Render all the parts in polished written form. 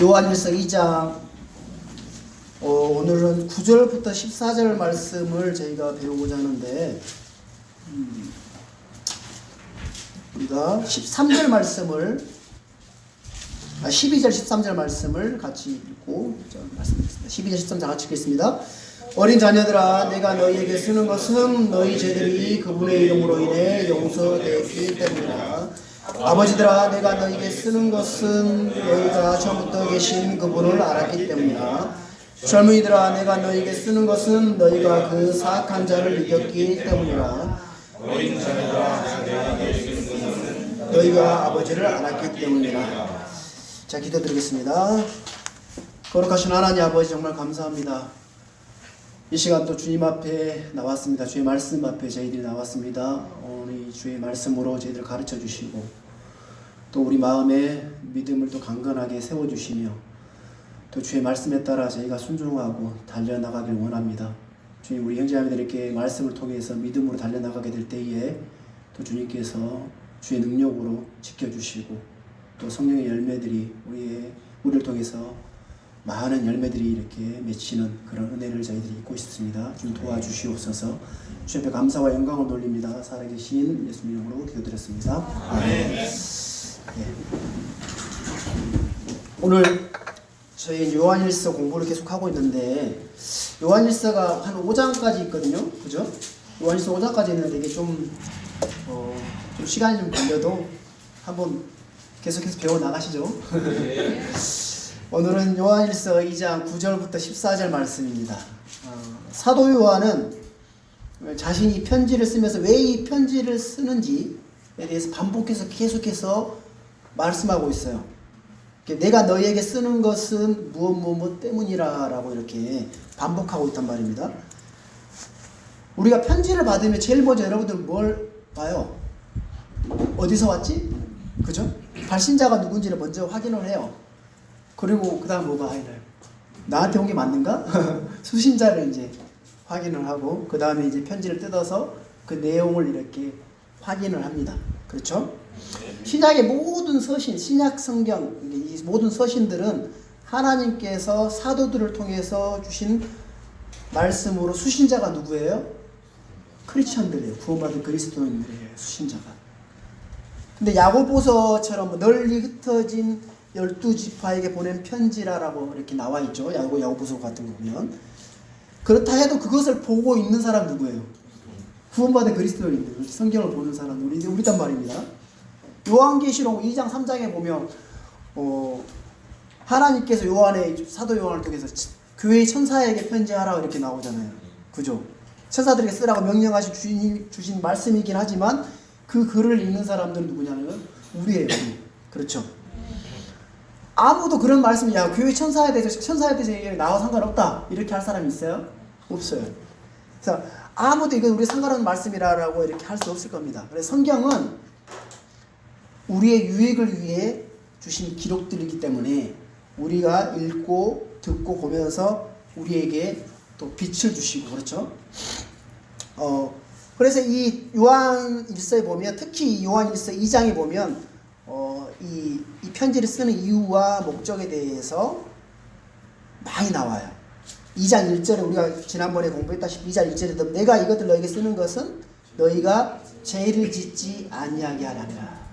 요한일서 2장 오늘은 9절부터 14절 말씀을 저희가 배우고자 하는데 우리가 13절 말씀을 12절 13절 말씀을 같이 읽고 말씀드리겠습니다. 12절 13절 같이 읽겠습니다. 어린 자녀들아 내가 너희에게 쓰는 것은 너희 죄들이 그분의 이름으로 인해 용서되기 때문이다. 아버지들아 내가 너희에게 쓰는 것은 너희가 처음부터 계신 그분을 알았기 때문이다. 젊은이들아 내가 너희에게 쓰는 것은 너희가 그 사악한 자를 이겼기 때문이다. 어린 자녀들아 내가 너희에게 쓰는 것은 너희가 아버지를 알았기 때문이다. 자, 기도드리겠습니다. 거룩하신 하나님 아버지 정말 감사합니다. 이 시간 또 주님 앞에 나왔습니다. 주의 말씀 앞에 저희들이 나왔습니다. 오늘 주의 말씀으로 저희들을 가르쳐 주시고 또 우리 마음에 믿음을 또 강건하게 세워주시며 또 주의 말씀에 따라 저희가 순종하고 달려나가길 원합니다. 주님 우리 형제자매들에게 말씀을 통해서 믿음으로 달려나가게 될 때에 또 주님께서 주의 능력으로 지켜주시고 또 성령의 열매들이 우리를 통해서 많은 열매들이 이렇게 맺히는 그런 은혜를 저희들이 입고 있습니다. 좀 도와주시옵소서. 주 앞에 감사와 영광을 돌립니다. 살아계신 예수님 이름으로 기도드렸습니다. 아멘. 네. 오늘 저희 요한일서 공부를 계속 하고 있는데 요한일서가 한 5장까지 있거든요. 그죠? 요한일서 5장까지 있는데 이게 좀 시간이 좀 걸려도 한번 계속해서 배워 나가시죠. 오늘은 요한일서 2장 9절부터 14절 말씀입니다. 사도 요한은 자신이 편지를 쓰면서 왜 이 편지를 쓰는지에 대해서 반복해서 계속해서 말씀하고 있어요. 내가 너희에게 쓰는 것은 무엇 때문이라 라고 이렇게 반복하고 있단 말입니다. 우리가 편지를 받으면 제일 먼저 여러분들 뭘 봐요? 어디서 왔지? 그죠? 발신자가 누군지를 먼저 확인을 해요. 그리고 그 다음 뭐가 하나요? 나한테 온 게 맞는가? 수신자를 이제 확인을 하고 그 다음에 이제 편지를 뜯어서 그 내용을 이렇게 확인을 합니다. 그렇죠? 신약의 모든 서신, 신약 성경, 이 모든 서신들은 하나님께서 사도들을 통해서 주신 말씀으로 수신자가 누구예요? 크리스천들이에요. 구원받은 그리스도인들이에요. 수신자가. 근데 야고보서처럼 널리 흩어진 12지파에게 보낸 편지라고 이렇게 나와 있죠. 야고보서 같은 거 보면. 그렇다 해도 그것을 보고 있는 사람 누구예요? 구원받은 그리스도인들, 성경을 보는 사람, 우리단 말입니다. 요한계시록 2장 3장에 보면 하나님께서 사도 요한을 통해서 교회의 천사에게 편지하라고 이렇게 나오잖아요. 그죠? 천사들에게 쓰라고 명령하신 주인이 주신 말씀이긴 하지만 그 글을 읽는 사람들은 누구냐면 우리예요. 그렇죠? 아무도 그런 말씀이 교회 천사에 대해서 나와 상관없다 이렇게 할 사람이 있어요? 없어요. 그래서 아무도 이건 우리 상관없는 말씀이라고 이렇게 할 수 없을 겁니다. 그래서 성경은 우리의 유익을 위해 주신 기록들이기 때문에 우리가 읽고 듣고 보면서 우리에게 또 빛을 주시고 그렇죠? 그래서 이 요한일서에 보면 특히 요한일서 2장에 보면 이 편지를 쓰는 이유와 목적에 대해서 많이 나와요. 2장 1절에 우리가 지난번에 공부했다시피 2장 1절에 내가 이것들 너에게 쓰는 것은 너희가 죄를 짓지 아니하게 하려니라.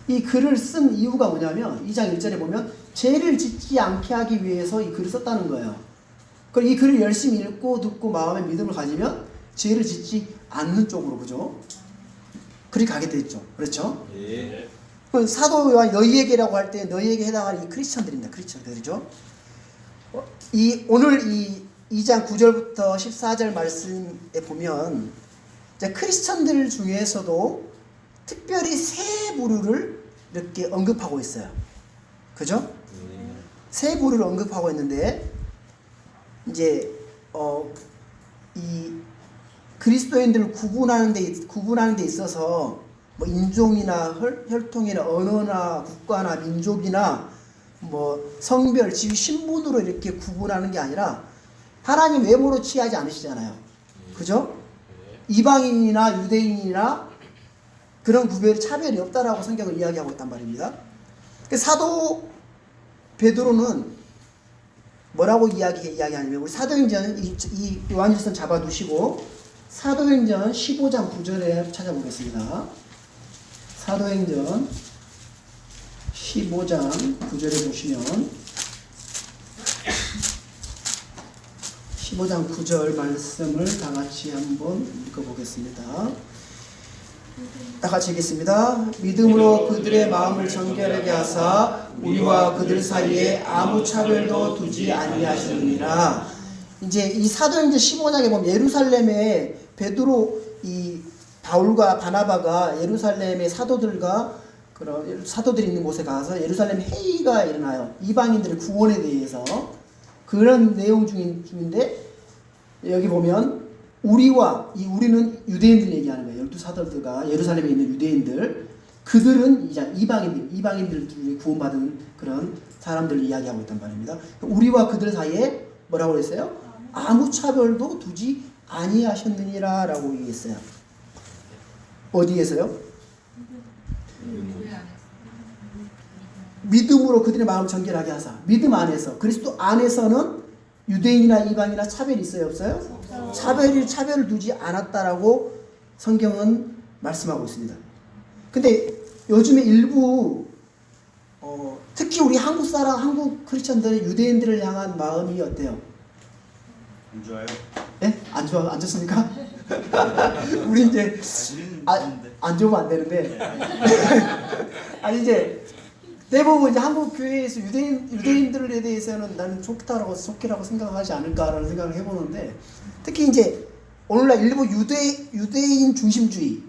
이 글을 쓴 이유가 뭐냐면 2장 1절에 보면 죄를 짓지 않게 하기 위해서 이 글을 썼다는 거예요. 그럼 이 글을 열심히 읽고 듣고 마음에 믿음을 가지면 죄를 짓지 않는 쪽으로 그죠? 그렇게 가게 됐죠. 그렇죠? 예. 사도 요한이 너희에게라고 할 때 너희에게 해당하는 이 크리스천들입니다. 크리스천들이죠. 오늘 이 2장 9절부터 14절 말씀에 보면 이제 크리스천들 중에서도 특별히 세 부류를 이렇게 언급하고 있어요. 그죠? 세 부류를 언급하고 있는데 이제 이 그리스도인들을 구분하는 데 있어서 뭐 인종이나 혈통이나 언어나 국가나 민족이나 뭐 성별, 지위, 신분으로 이렇게 구분하는 게 아니라 하나님 외모로 취하지 않으시잖아요. 그죠? 이방인이나 유대인이나 그런 구별이 차별이 없다라고 성경을 이야기하고 있단 말입니다. 사도 베드로는 뭐라고 이야기하냐면, 우리 사도행전 이 요한일서 잡아두시고 사도행전 15장 9절에 찾아보겠습니다. 사도행전 15장 9절에 보시면 15장 9절 말씀을 다 같이 한번 읽어보겠습니다. 다 같이 읽겠습니다. 믿음으로 그들의 마음을 정결하게 하사 우리와 그들 사이에 아무 차별도 두지 아니하시느니라. 이제 이 사도행전 15장에 보면 예루살렘에 베드로, 이 바울과 바나바가 예루살렘의 사도들과 그런 사도들이 있는 곳에 가서 예루살렘 회의가 일어나요. 이방인들의 구원에 대해서. 그런 내용 중인데 여기 보면 우리는 유대인들 얘기하는 거예요. 12사도들과 예루살렘에 있는 유대인들, 그들은 이제 이방인들 구원받은 그런 사람들을 이야기하고 있단 말입니다. 우리와 그들 사이에 뭐라고 했어요? 아무 차별도 두지 아니하셨느니라 라고 얘기했어요. 어디에서요? 믿음으로 그들의 마음을 정결하게 하사. 믿음 안에서, 그리스도 안에서는 유대인이나 이방이나 차별이 있어요, 없어요? 차별을 두지 않았다라고 성경은 말씀하고 있습니다. 근데 요즘에 일부 특히 우리 한국 크리스천들의 유대인들을 향한 마음이 어때요? 안 좋아요? 예? 안 좋습니까? 우리 이제 안 좋으면 안 되는데 아니 이제 대부분 이제 한국 교회에서 유대인들에 대해서는 나는 좋다라고 생각하지 않을까라는 생각을 해보는데, 특히 이제 오늘날 일부 유대인 중심주의,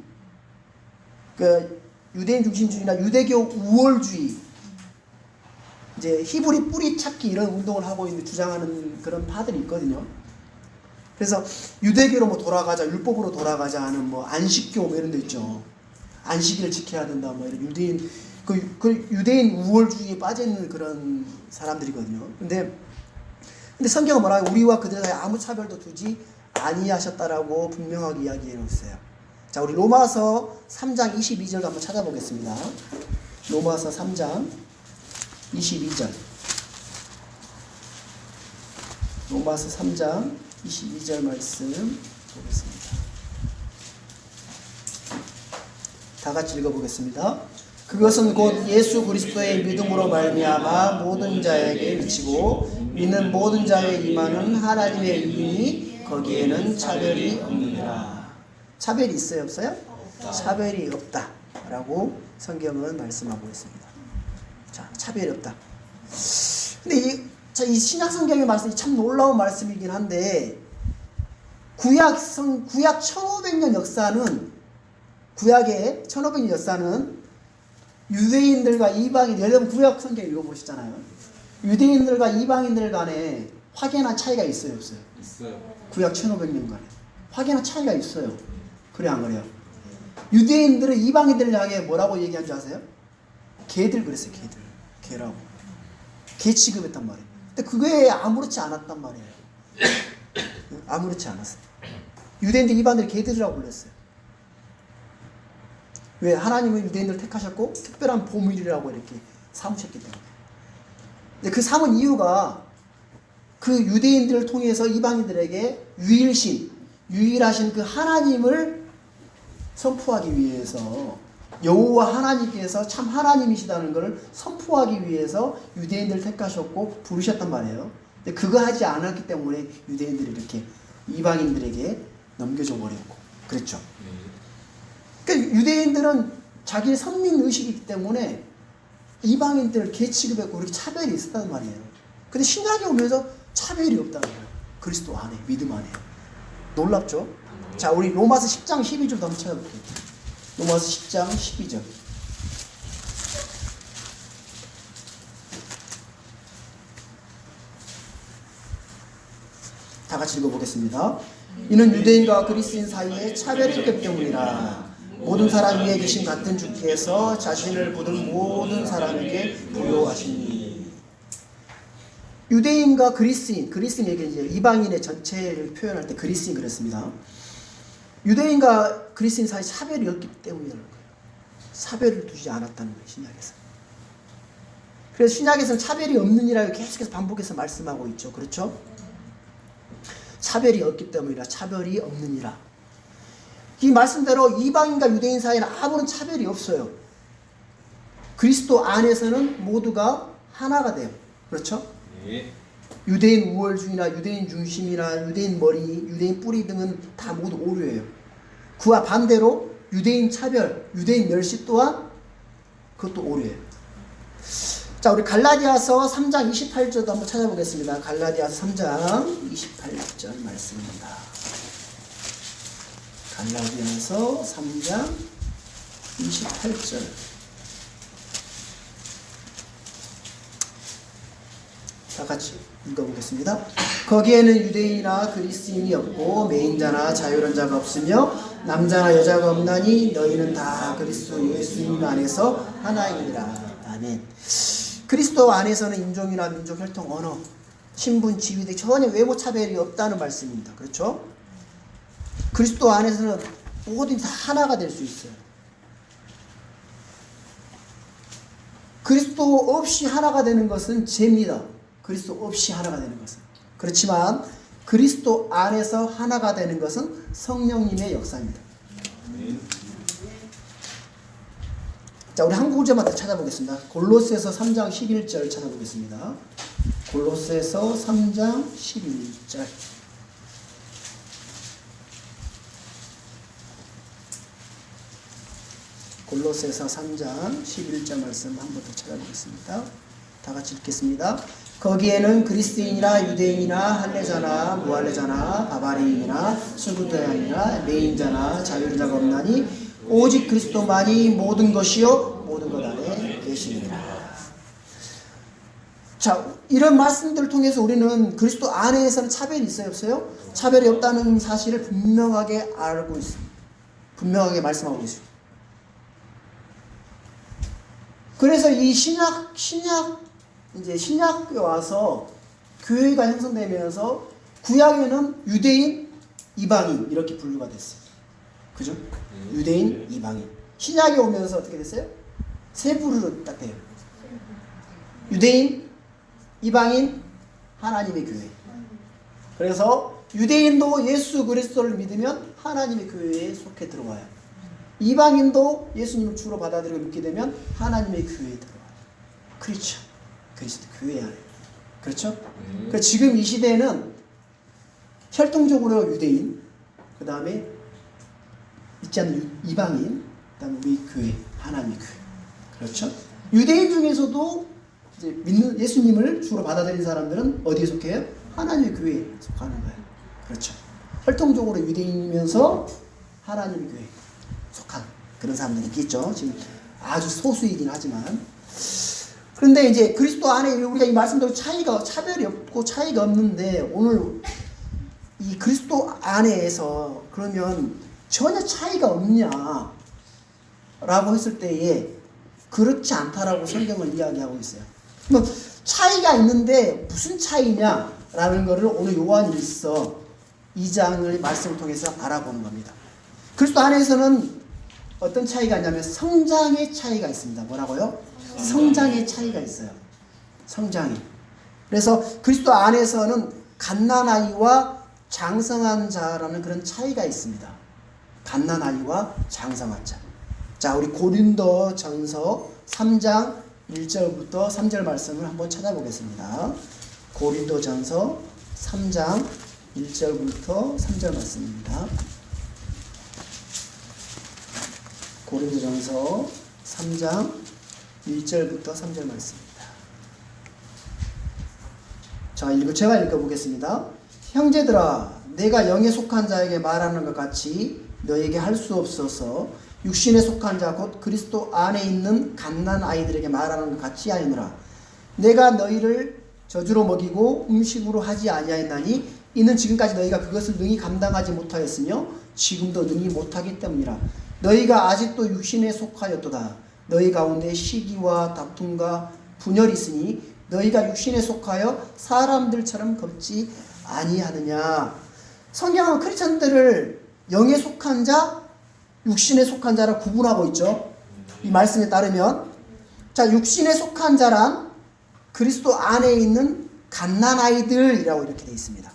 그 유대인 중심주의나 유대교 우월주의, 이제 히브리 뿌리 찾기 이런 운동을 하고 있는 주장하는 그런 파들이 있거든요. 그래서 유대교로 뭐 돌아가자, 율법으로 돌아가자 하는 뭐 안식교 뭐 이런 데 있죠. 안식일을 지켜야 된다 뭐 이런 유대인 그 유대인 우월주의에 빠져 있는 그런 사람들이거든요. 근데 성경은 뭐라고? 우리와 그들 사이에 아무 차별도 두지 아니하셨다라고 분명하게 이야기해 놓았어요. 자, 우리 로마서 3장 22절 한번 찾아보겠습니다. 로마서 3장 22절. 로마서 3장 22절 말씀 보겠습니다. 다 같이 읽어보겠습니다. 그것은 곧 예수 그리스도의 믿음으로 말미암아 모든 자에게 미치고 믿는 모든 자에 임하는 하나님의 의인이 거기에는 차별이 없느니라. 차별이 있어요, 없어요? 차별이 없다라고 성경은 말씀하고 있습니다. 자, 차별이 없다. 근데 이 신약 성경의 말씀이 참 놀라운 말씀이긴 한데, 구약 1500년 역사는, 구약의 1500년 역사는 유대인들과 이방인, 여러분 구약 성경 읽어보시잖아요. 유대인들과 이방인들 간에 확연한 차이가 있어요, 없어요? 있어요. 구약 1500년간에 확연한 차이가 있어요. 그래 안 그래요? 유대인들은 이방인들을 향해 뭐라고 얘기한 줄 아세요? 개들 그랬어요. 개라고. 개 취급했단 말이에요. 근데 그게 아무렇지 않았단 말이에요. 아무렇지 않았어요. 유대인들 이방인들 개들이라고 불렀어요. 왜? 하나님은 유대인들을 택하셨고 특별한 보물이라고 이렇게 삼으셨기 때문에. 근데 그 삼은 이유가 그 유대인들을 통해서 이방인들에게 유일하신 그 하나님을 선포하기 위해서, 여호와 하나님께서 참 하나님이시다는 것을 선포하기 위해서 유대인들을 택하셨고 부르셨단 말이에요. 근데 그거 하지 않았기 때문에 유대인들이 이렇게 이방인들에게 넘겨져 버렸고 그랬죠. 그러니까 유대인들은 자기의 선민의식이기 때문에 이방인들을 개 취급했고 그렇게 차별이 있었단 말이에요. 근데 신약에 오면서 차별이 없다는 거예요. 그리스도 안에, 믿음 안에. 놀랍죠? 자, 우리 로마서 10장 12절도 한번 찾아볼게요. 로마서 10장 12절. 다 같이 읽어보겠습니다. 이는 유대인과 그리스인 사이에 차별이 있기 때문이라. 모든 사람 위에 계신 같은 주께서 자신을 부른 모든 사람에게 부요하시니. 유대인과 그리스인에게 이제 이방인의 전체를 표현할 때 그리스인 그랬습니다. 유대인과 그리스인 사이 차별이 없기 때문이라는 거예요. 차별을 두지 않았다는 거예요, 신약에서. 그래서 신약에서는 차별이 없느니라 계속해서 반복해서 말씀하고 있죠. 그렇죠? 차별이 없기 때문이라 차별이 없느니라. 이 말씀대로 이방인과 유대인 사이에는 아무런 차별이 없어요. 그리스도 안에서는 모두가 하나가 돼요. 그렇죠? 네. 유대인 우월주의나 유대인 중심이나 유대인 머리, 유대인 뿌리 등은 다 모두 오류예요. 그와 반대로 유대인 차별, 유대인 멸시 또한 그것도 오류예요. 자, 우리 갈라디아서 3장 28절도 한번 찾아보겠습니다. 갈라디아서 3장 28절 말씀입니다. 갈라디아서 3장 28절. 다 같이 읽어보겠습니다. 거기에는 유대인이나 그리스인이 없고 매인자나 자유로운 자가 없으며 남자나 여자가 없나니 너희는 다 그리스도 예수님 안에서 하나이니라. 아멘. 그리스도 안에서는 인종이나 민족, 혈통, 언어, 신분, 지위 등 전혀 외모 차별이 없다는 말씀입니다. 그렇죠? 그리스도 안에서는 모든 다 하나가 될 수 있어요. 그리스도 없이 하나가 되는 것은 죄입니다. 그리스도 없이 하나가 되는 것은. 그렇지만 그리스도 안에서 하나가 되는 것은 성령님의 역사입니다. 자, 우리 한 구절만 더 찾아보겠습니다. 골로새서 3장 11절 찾아보겠습니다. 골로새서 3장 11절. 골로새서 3장 11절 말씀 한 번 더 찾아보겠습니다. 다 같이 읽겠습니다. 거기에는 그리스인이나 유대인이나 할례자나 무할례자나 바바리인이나 수구대인이나 매인자나 자유자가 없나니 오직 그리스도만이 모든 것이요 모든 것 안에 계시니라. 자, 이런 말씀들을 통해서 우리는 그리스도 안에서는 차별이 있어요, 없어요? 차별이 없다는 사실을 분명하게 알고 있습니다. 분명하게 말씀하고 있어요. 그래서 이 신약에 와서 교회가 형성되면서 구약에는 유대인, 이방인 이렇게 분류가 됐어요. 그죠? 유대인, 이방인. 신약에 오면서 어떻게 됐어요? 세 부류로 딱 돼요. 유대인, 이방인, 하나님의 교회. 그래서 유대인도 예수 그리스도를 믿으면 하나님의 교회에 속해 들어와요. 이방인도 예수님을 주로 받아들이고 믿게 되면 하나님의 교회에 들어와요. 그렇죠. 그리스도 교회 안에. 그렇죠? 그러니까 지금 이 시대에는 혈통적으로 유대인, 그 다음에 있지 않는 이방인, 그 다음에 우리 교회, 하나님의 교회. 그렇죠? 유대인 중에서도 이제 믿는 예수님을 주로 받아들인 사람들은 어디에 속해요? 하나님의 교회에 속하는 거예요. 그렇죠? 혈통적으로 유대인이면서 하나님의 교회에 속한 그런 사람들이 있겠죠. 지금 아주 소수이긴 하지만. 그런데 이제 그리스도 안에 우리가 이 말씀대로 차별이 없고 차이가 없는데 오늘 이 그리스도 안에서 그러면 전혀 차이가 없냐 라고 했을 때에 그렇지 않다라고 성경은 이야기하고 있어요. 그럼 차이가 있는데 무슨 차이냐라는 것을 오늘 요한일서 2장을 말씀을 통해서 알아보는 겁니다. 그리스도 안에서는 어떤 차이가 있냐면 성장의 차이가 있습니다. 뭐라고요? 성장의 차이가 있어요. 성장이. 그래서 그리스도 안에서는 갓난아이와 장성한 자라는 그런 차이가 있습니다. 갓난아이와 장성한 자. 자, 우리 고린도전서 3장 1절부터 3절 말씀을 한번 찾아보겠습니다. 고린도전서 3장 1절부터 3절 말씀입니다. 고린도전서 3장 1절부터 3절 말씀입니다. 제가 읽어보겠습니다. 형제들아, 내가 영에 속한 자에게 말하는 것 같이 너에게 할 수 없어서 육신에 속한 자 곧 그리스도 안에 있는 갓난 아이들에게 말하는 것 같이 하느니라. 내가 너희를 저주로 먹이고 음식으로 하지 아니하였나니 이는 지금까지 너희가 그것을 능히 감당하지 못하였으며 지금도 능히 못하기 때문이라. 너희가 아직도 육신에 속하였도다. 너희 가운데 시기와 다툼과 분열이 있으니 너희가 육신에 속하여 사람들처럼 걷지 아니하느냐. 성경은 크리스천들을 영에 속한 자, 육신에 속한 자라 구분하고 있죠. 이 말씀에 따르면 자, 육신에 속한 자란 그리스도 안에 있는 갓난아이들이라고 이렇게 되어 있습니다.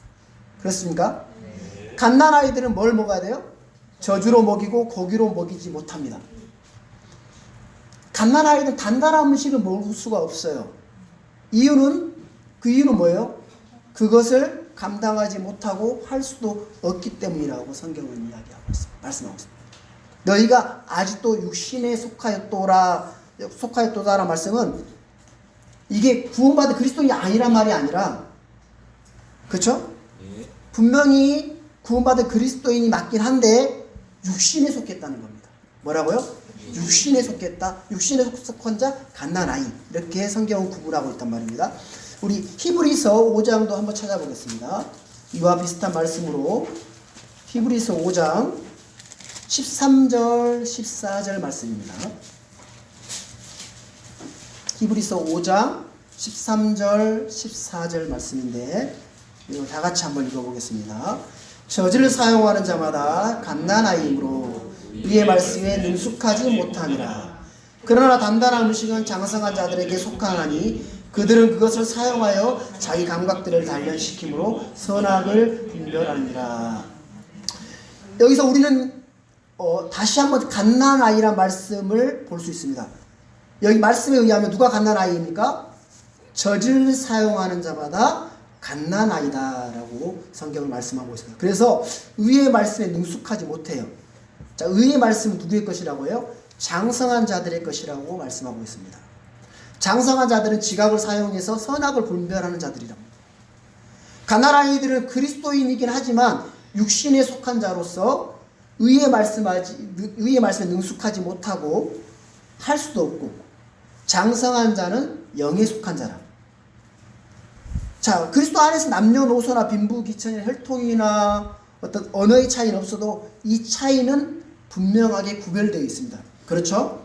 그렇습니까? 갓난아이들은 뭘 먹어야 돼요? 저주로 먹이고 고기로 먹이지 못합니다. 갓난아이들은 단단한 음식을 먹을 수가 없어요. 그 이유는 뭐예요? 그것을 감당하지 못하고 할 수도 없기 때문이라고 성경은 이야기하고 있습니다. 말씀하고 있습니다. 너희가 아직도 육신에 속하였도다라는 말씀은 이게 구원받은 그리스도인이 아니란 말이 아니라, 그렇죠? 분명히 구원받은 그리스도인이 맞긴 한데 육신에 속했다는 겁니다. 뭐라고요? 육신에 속했다. 육신에 속한 자 갓난아이. 이렇게 성경은 구분하고 있단 말입니다. 우리 히브리서 5장도 한번 찾아보겠습니다. 이와 비슷한 말씀으로 히브리서 5장 13절 14절 말씀입니다. 히브리서 5장 13절 14절 말씀인데 이거 다 같이 한번 읽어보겠습니다. 저주를 사용하는 자마다 갓난아이이므로 이의 말씀에 능숙하지 못하니라. 그러나 단단한 음식은 장성한 자들에게 속하나니 그들은 그것을 사용하여 자기 감각들을 단련시키므로 선악을 분별하니라. 여기서 우리는 다시 한번 갓난아이란 말씀을 볼 수 있습니다. 여기 말씀에 의하면 누가 갓난아이입니까? 젖을 사용하는 자마다 갓난아이다라고 성경을 말씀하고 있습니다. 그래서 의의 말씀에 능숙하지 못해요. 자, 의의 말씀은 누구의 것이라고 해요? 장성한 자들의 것이라고 말씀하고 있습니다. 장성한 자들은 지각을 사용해서 선악을 분별하는 자들이랍니다. 갓난아이들은 그리스도인이긴 하지만 육신에 속한 자로서 의의 말씀에 능숙하지 못하고 할 수도 없고, 장성한 자는 영에 속한 자라. 자, 그리스도 안에서 남녀노소나 빈부귀천이나 혈통이나 어떤 언어의 차이는 없어도 이 차이는 분명하게 구별되어 있습니다. 그렇죠?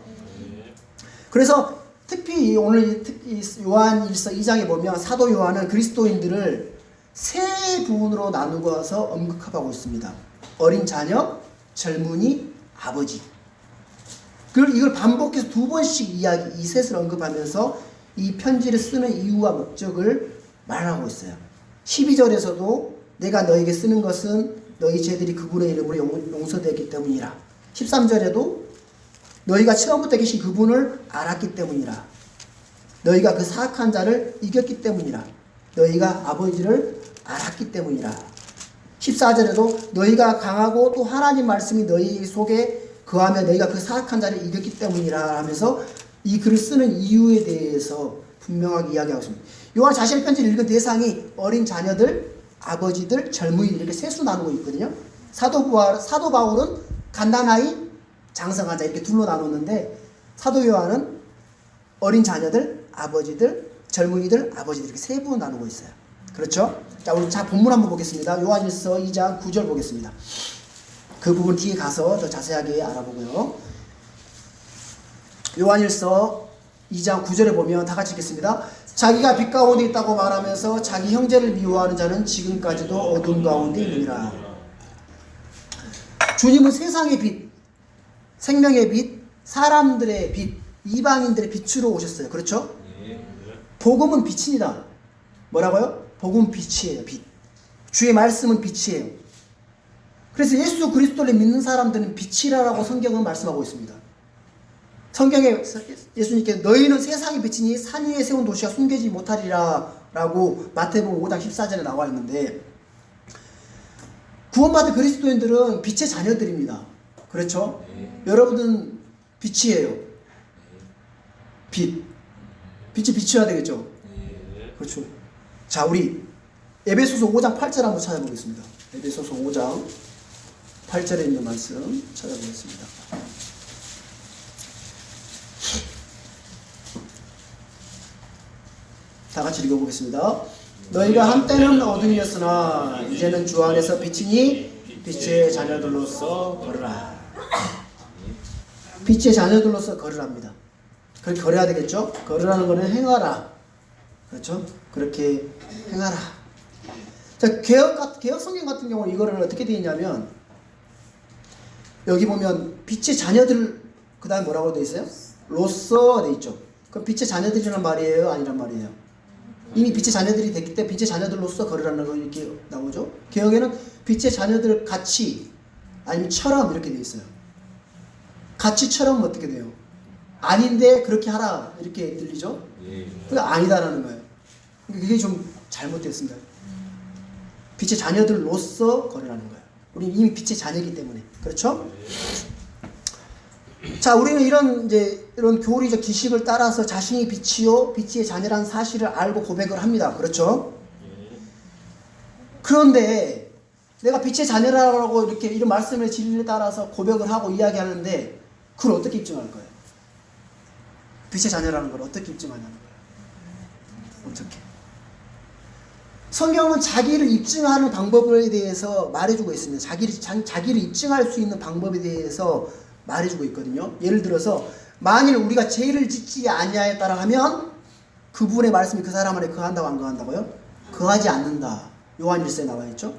그래서 특히 오늘 요한일서 2장에 보면 사도 요한은 그리스도인들을 세 부분으로 나누어서 언급하고 있습니다. 어린 자녀, 젊은이, 아버지. 그리고 이걸 반복해서 두 번씩 이 셋을 언급하면서 이 편지를 쓰는 이유와 목적을 말하고 있어요. 12절에서도 내가 너에게 쓰는 것은 너희 죄들이 그분의 이름으로 용서되기 때문이라. 13절에도 너희가 처음부터 계신 그분을 알았기 때문이라. 너희가 그 사악한 자를 이겼기 때문이라. 너희가 아버지를 알았기 때문이라. 14절에도 너희가 강하고 또 하나님 말씀이 너희 속에 거하며 너희가 그 사악한 자를 이겼기 때문이라 하면서 이 글을 쓰는 이유에 대해서 분명하게 이야기하고 있습니다. 요한 자신의 편지를 읽은 대상이 어린 자녀들, 아버지들, 젊은이들 이렇게 셋으로 나누고 있거든요. 사도 바울은 갓난아이, 장성한 자 이렇게 둘로 나눴는데 사도 요한은 어린 자녀들, 아버지들, 젊은이들, 아버지들 이렇게 세 부분 나누고 있어요. 그렇죠? 자, 우리 본문 한번 보겠습니다. 요한일서 2장 9절 보겠습니다. 그 부분 뒤에 가서 더 자세하게 알아보고요. 요한일서 2장 9절에 보면 다 같이 읽겠습니다. 자기가 빛 가운데 있다고 말하면서 자기 형제를 미워하는 자는 지금까지도 어둠 가운데 있느니라. 주님은 세상의 빛, 생명의 빛, 사람들의 빛, 이방인들의 빛으로 오셨어요. 그렇죠? 복음은 빛입니다. 뭐라고요? 복음은 빛이에요. 빛. 주의 말씀은 빛이에요. 그래서 예수 그리스도를 믿는 사람들은 빛이라고 성경은 말씀하고 있습니다. 성경에 예수님께 너희는 세상의 빛이니 산 위에 세운 도시가 숨기지 못하리라 라고 마태복음 5장 14절에 나와 있는데, 구원받은 그리스도인들은 빛의 자녀들입니다. 그렇죠? 여러분은 빛이에요. 빛. 빛이 비춰야 되겠죠? 그렇죠. 자, 우리 에베소서 5장 8절 한번 찾아보겠습니다. 에베소서 5장 8절에 있는 말씀 찾아보겠습니다. 다 같이 읽어보겠습니다. 너희가 한때는 어둠이었으나 이제는 주 안에서 빛이니 빛의 자녀들로서 걸으라. 빛의 자녀들로서 걸으랍니다. 그렇게 걸어야 되겠죠? 걸으라는 것은 행하라. 그렇죠? 그렇게 행하라. 자, 개혁 성경 같은 경우는 이거를 어떻게 되어 있냐면, 여기 보면 빛의 자녀들, 그 다음에 뭐라고 되어 있어요? 로서 되어 있죠. 그럼 빛의 자녀들이란 말이에요? 아니란 말이에요? 이미 빛의 자녀들이 됐기 때문에 빛의 자녀들로서 거르라는 거 이렇게 나오죠. 개혁에는 빛의 자녀들 같이 아니면 처럼 이렇게 돼 있어요. 같이처럼 어떻게 돼요? 아닌데 그렇게 하라 이렇게 들리죠. 그게 아니다라는 거예요. 그게 좀 잘못됐습니다. 빛의 자녀들로서 거르라는 거예요. 우리는 이미 빛의 자녀이기 때문에. 그렇죠? 자, 우리는 이런 교리적 기식을 따라서 자신이 빛이요 빛의 자녀라는 사실을 알고 고백을 합니다. 그렇죠? 그런데 내가 빛의 자녀라고 이렇게 이런 말씀의 진리에 따라서 고백을 하고 이야기하는데 그걸 어떻게 입증할 거예요? 빛의 자녀라는 걸 어떻게 입증하냐는 거예요. 어떻게? 성경은 자기를 입증하는 방법에 대해서 말해주고 있습니다. 자기를 입증할 수 있는 방법에 대해서 말해주고 있거든요. 예를 들어서 만일 우리가 죄를 짓지 아니하였다라 하면 그분의 말씀이 그 사람 안에 거한다고 안 거한다고요? 거하지 않는다. 요한 1서에 나와 있죠.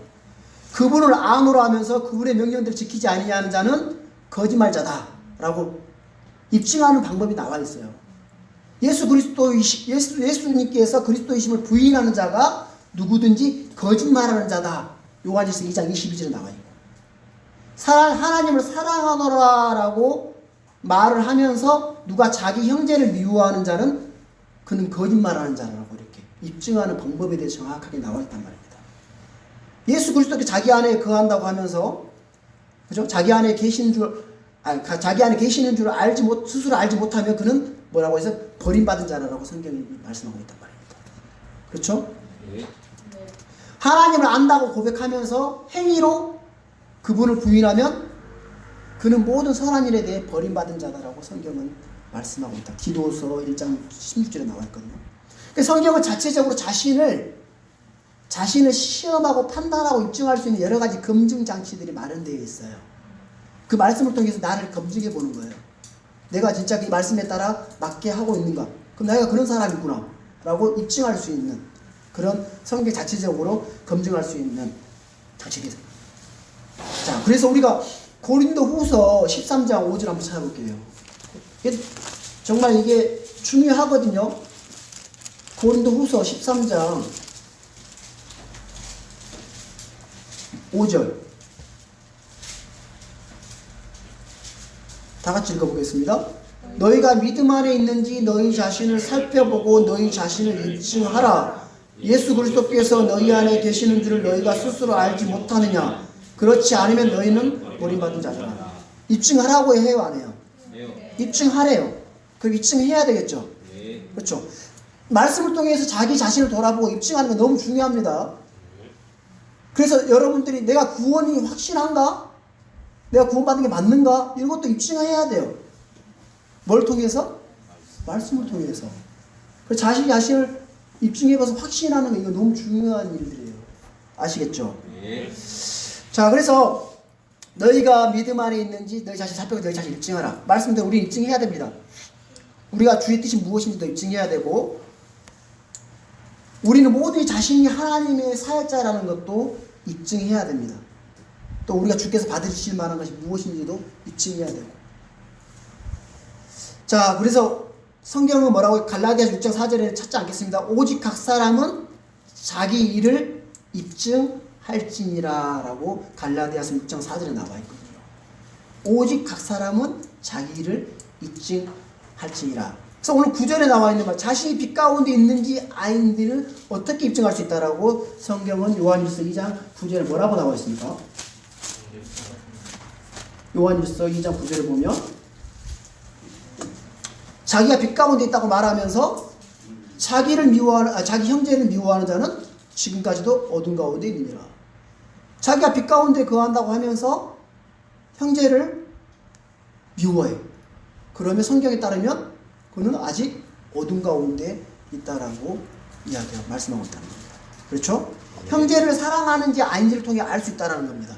그분을 안으로 하면서 그분의 명령들을 지키지 아니하는 자는 거짓말자다 라고 입증하는 방법이 나와 있어요. 예수님께서 그리스도이심을 부인하는 자가 누구든지 거짓말하는 자다. 요한일서 2장 22절에 나와 있고 하나님을 사랑하노라라고 말을 하면서 누가 자기 형제를 미워하는 자는 그는 거짓말하는 자라고 이렇게 입증하는 방법에 대해 정확하게 나와 있단 말입니다. 예수 그리스도께 자기 안에 거한다고 하면서 그죠? 자기 안에 계시는 줄 스스로 알지 못하면 그는 뭐라고 해서 버림받은 자라고 성경이 말씀하고 있단 말입니다. 그렇죠? 네. 하나님을 안다고 고백하면서 행위로 그분을 부인하면 그는 모든 선한 일에 대해 버림받은 자다라고 성경은 말씀하고 있다. 디도서 1장 16절에 나와 있거든요. 성경은 자체적으로 자신을 시험하고 판단하고 입증할 수 있는 여러 가지 검증 장치들이 마련되어 있어요. 그 말씀을 통해서 나를 검증해 보는 거예요. 내가 진짜 그 말씀에 따라 맞게 하고 있는가? 그럼 내가 그런 사람이구나 라고 입증할 수 있는 그런 성경 자체적으로 검증할 수 있는 장치입니다. 자, 그래서 우리가 고린도 후서 13장 5절 한번 찾아볼게요. 정말 이게 중요하거든요. 고린도 후서 13장 5절. 다 같이 읽어보겠습니다. 너희가 믿음 안에 있는지 너희 자신을 살펴보고 너희 자신을 입증하라. 예수 그리스도께서 너희 안에 계시는 줄을 너희가 스스로 알지 못하느냐. 그렇지 않으면 너희는 버림받은 자잖아. 입증하라고 해요, 안 해요? 입증하래요. 그럼 입증해야 되겠죠. 그렇죠. 말씀을 통해서 자기 자신을 돌아보고 입증하는 게 너무 중요합니다. 그래서 여러분들이 내가 구원이 확실한가? 내가 구원받은 게 맞는가? 이것도 입증해야 돼요. 뭘 통해서? 말씀을 통해서. 그래서 자신이 자신을 입증해봐서 확신하는 거 이거 너무 중요한 일들이에요. 아시겠죠? 네. 자, 그래서 너희가 믿음 안에 있는지 너희 자신 살펴보고 너희 자신 입증하라. 말씀대로 우리는 입증해야 됩니다. 우리가 주의 뜻이 무엇인지도 입증해야 되고 우리는 모두 자신이 하나님의 사역자라는 것도 입증해야 됩니다. 또 우리가 주께서 받으실 만한 것이 무엇인지도 입증해야 되고. 자, 그래서 성경은 뭐라고 갈라디아서 6장 4절에 찾지 않겠습니다. 오직 각 사람은 자기 일을 입증할지니라 라고 갈라디아서 6장 4절에 나와 있거든요. 오직 각 사람은 자기 일을 입증할지니라. 그래서 오늘 9절에 나와 있는 말, 자신이 빛 가운데 있는지 아닌지를 어떻게 입증할 수 있다라고 성경은 요한일서 2장 9절에 뭐라고 나와 있습니까? 요한일서 2장 9절을 보면 자기가 빛 가운데 있다고 말하면서 자기 형제를 미워하는 자는 지금까지도 어둠 가운데 있느니라. 자기가 빛 가운데 거한다고 하면서 형제를 미워해. 그러면 성경에 따르면 그는 아직 어둠 가운데 있다라고 말씀하고 있다는 겁니다. 그렇죠? 형제를 사랑하는지 아닌지를 통해 알 수 있다는 겁니다.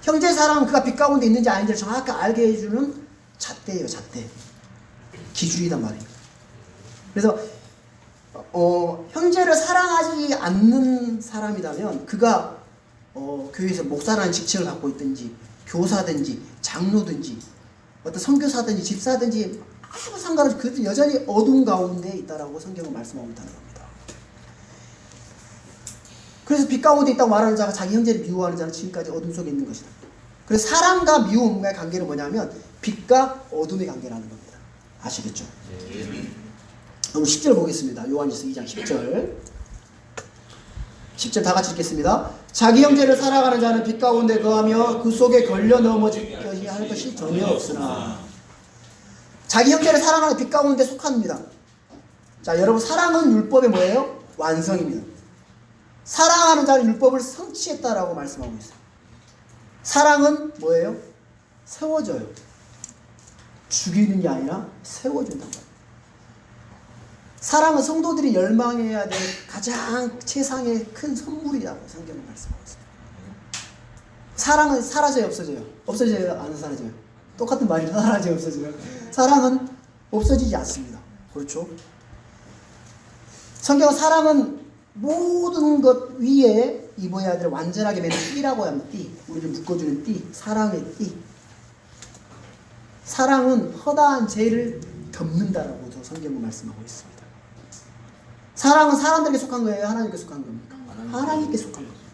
형제 사랑은 그가 빛 가운데 있는지 아닌지를 정확히 알게 해주는 잣대예요, 잣대. 기준이단 말이에요. 그래서 형제를 사랑하지 않는 사람이라면 그가 교회에서 목사라는 직책을 갖고 있든지 교사든지 장로든지 어떤 선교사든지 집사든지 아무 상관없이 그 여전히 어둠 가운데 있다라고 성경은 말씀하고 있다는 겁니다. 그래서 빛 가운데 있다고 말하는 자가 자기 형제를 미워하는 자는 지금까지 어둠 속에 있는 것이다. 그래서 사랑과 미움의 관계는 뭐냐면 빛과 어둠의 관계라는 겁니다. 아시겠죠? 그럼 10절 보겠습니다. 요한일서 2장 10절. 10절 다 같이 읽겠습니다. 자기 형제를 사랑하는 자는 빛 가운데 거하며 그 속에 걸려 넘어질 것이 할 것이 전혀 없으나. 자기 형제를 사랑하는 빛 가운데 속합니다. 자, 여러분, 사랑은 율법의 뭐예요? 완성입니다. 사랑하는 자는 율법을 성취했다라고 말씀하고 있어요. 사랑은 뭐예요? 세워져요. 죽이는 게 아니라 세워준다고 해요. 사랑은 성도들이 열망해야 될 가장 최상의 큰 선물이라고 성경은 말씀하고 있어요. 사랑은 사라져요, 없어져요? 없어져요, 안 사라져요? 똑같은 말이에요. 사라져요, 없어져요? 사랑은 없어지지 않습니다. 그렇죠? 성경은 사랑은 모든 것 위에 입어야 될 완전하게 매는 띠라고 합니다. 띠. 우리를 묶어주는 띠. 사랑의 띠. 사랑은 허다한 죄를 덮는다라고도 성경은 말씀하고 있습니다. 사랑은 사람들에게 속한 거예요? 하나님께 속한 겁니까? 하나님께 속한 겁니다.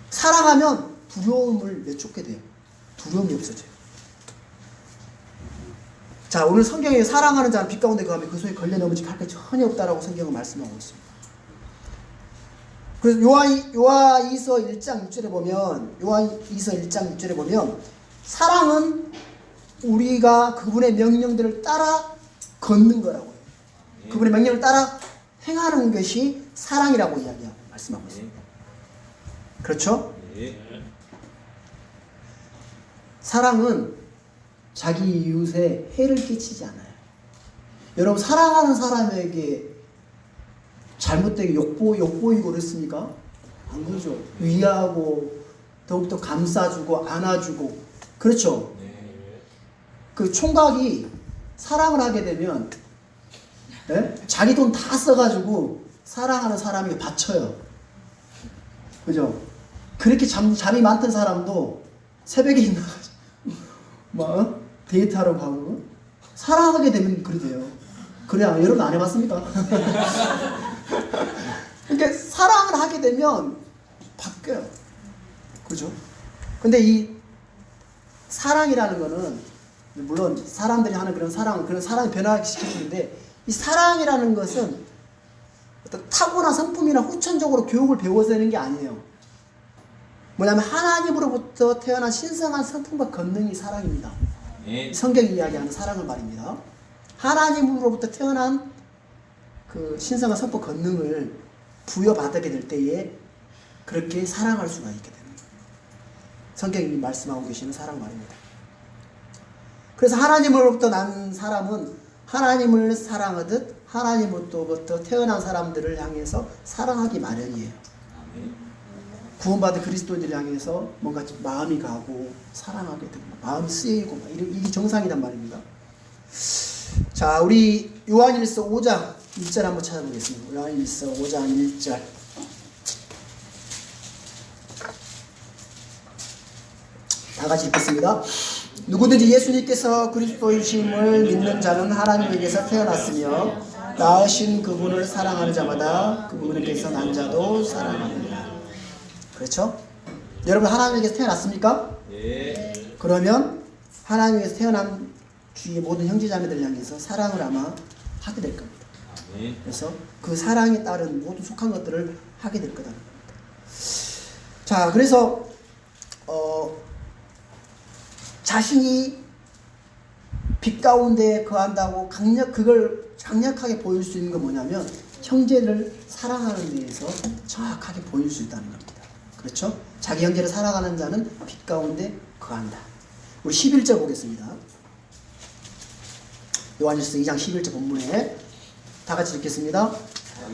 사랑하면 두려움을 내쫓게 돼요. 두려움이 없어져요. 자, 오늘 성경에 사랑하는 자는 빛 가운데 거하며 그 속에 걸려 넘어지게 할 게 전혀 없다라고 성경은 말씀하고 있습니다. 그래서 요한이서 1장 6절에 보면 사랑은 우리가 그분의 명령들을 따라 걷는 거라고 해요. 그분의 명령을 따라 행하는 것이 사랑이라고 말씀하고 있습니다. 그렇죠? 사랑은 자기 이웃에 해를 끼치지 않아요. 여러분, 사랑하는 사람에게 잘못되게 욕보이고 그랬습니까? 안 그러죠. 위하고 더욱더 감싸주고 안아주고. 그렇죠? 그 총각이 사랑을 하게 되면 자기 돈 다 써가지고 사랑하는 사람에게 바쳐요. 그죠? 그렇게 잠이 많던 사람도 새벽에 일어나가지고 막 데이트하러 가고 사랑하게 되면 그래 돼요. 그래야 여러분 안 해봤습니까? 그러니까 사랑을 하게 되면 바뀌어요. 그죠? 근데 이 사랑이라는 거는 물론 사람들이 하는 그런 사랑을 변화하게 시켜주는데, 이 사랑이라는 것은 어떤 타고난 성품이나 후천적으로 교육을 배워서 되는 게 아니에요. 뭐냐면 하나님으로부터 태어난 신성한 성품과 권능이 사랑입니다. 성경이 이야기하는 사랑을 말입니다. 하나님으로부터 태어난 그 신성한 성품 권능을 부여받게 될 때에 그렇게 사랑할 수가 있게 되는 거예요. 성경이 말씀하고 계시는 사랑 말입니다. 그래서 하나님으로부터 난 사람은 하나님을 사랑하듯 하나님으로부터 태어난 사람들을 향해서 사랑하기 마련이에요. 구원받은 그리스도인들을 향해서 뭔가 마음이 가고 사랑하게 되고 마음이 쓰이고 이게 정상이란 말입니다. 자, 우리 요한일서 5장 1절 한번 찾아보겠습니다. 요한일서 5장 1절. 다 같이 읽겠습니다. 누구든지 예수님께서 그리스도이심을 믿는 자는 하나님에게서 태어났으며 낳으신 그분을 사랑하는 자마다 그분께서 난 자도 사랑합니다. 그렇죠? 여러분, 하나님에게서 태어났습니까? 예. 그러면 하나님에게서 태어난 주위의 모든 형제자매들 향해서 사랑을 아마 하게 될 겁니다. 그래서 그 사랑에 따른 모든 속한 것들을 하게 될 거다는 겁니다. 자, 그래서 자신이 빛 가운데 거한다고 그걸 강력하게 보일 수 있는 건 뭐냐면 형제를 사랑하는 데에서 정확하게 보일 수 있다는 겁니다. 그렇죠? 자기 형제를 사랑하는 자는 빛 가운데 거한다. 우리 11절 보겠습니다. 요한일서 2장 11절 본문에 다 같이 읽겠습니다.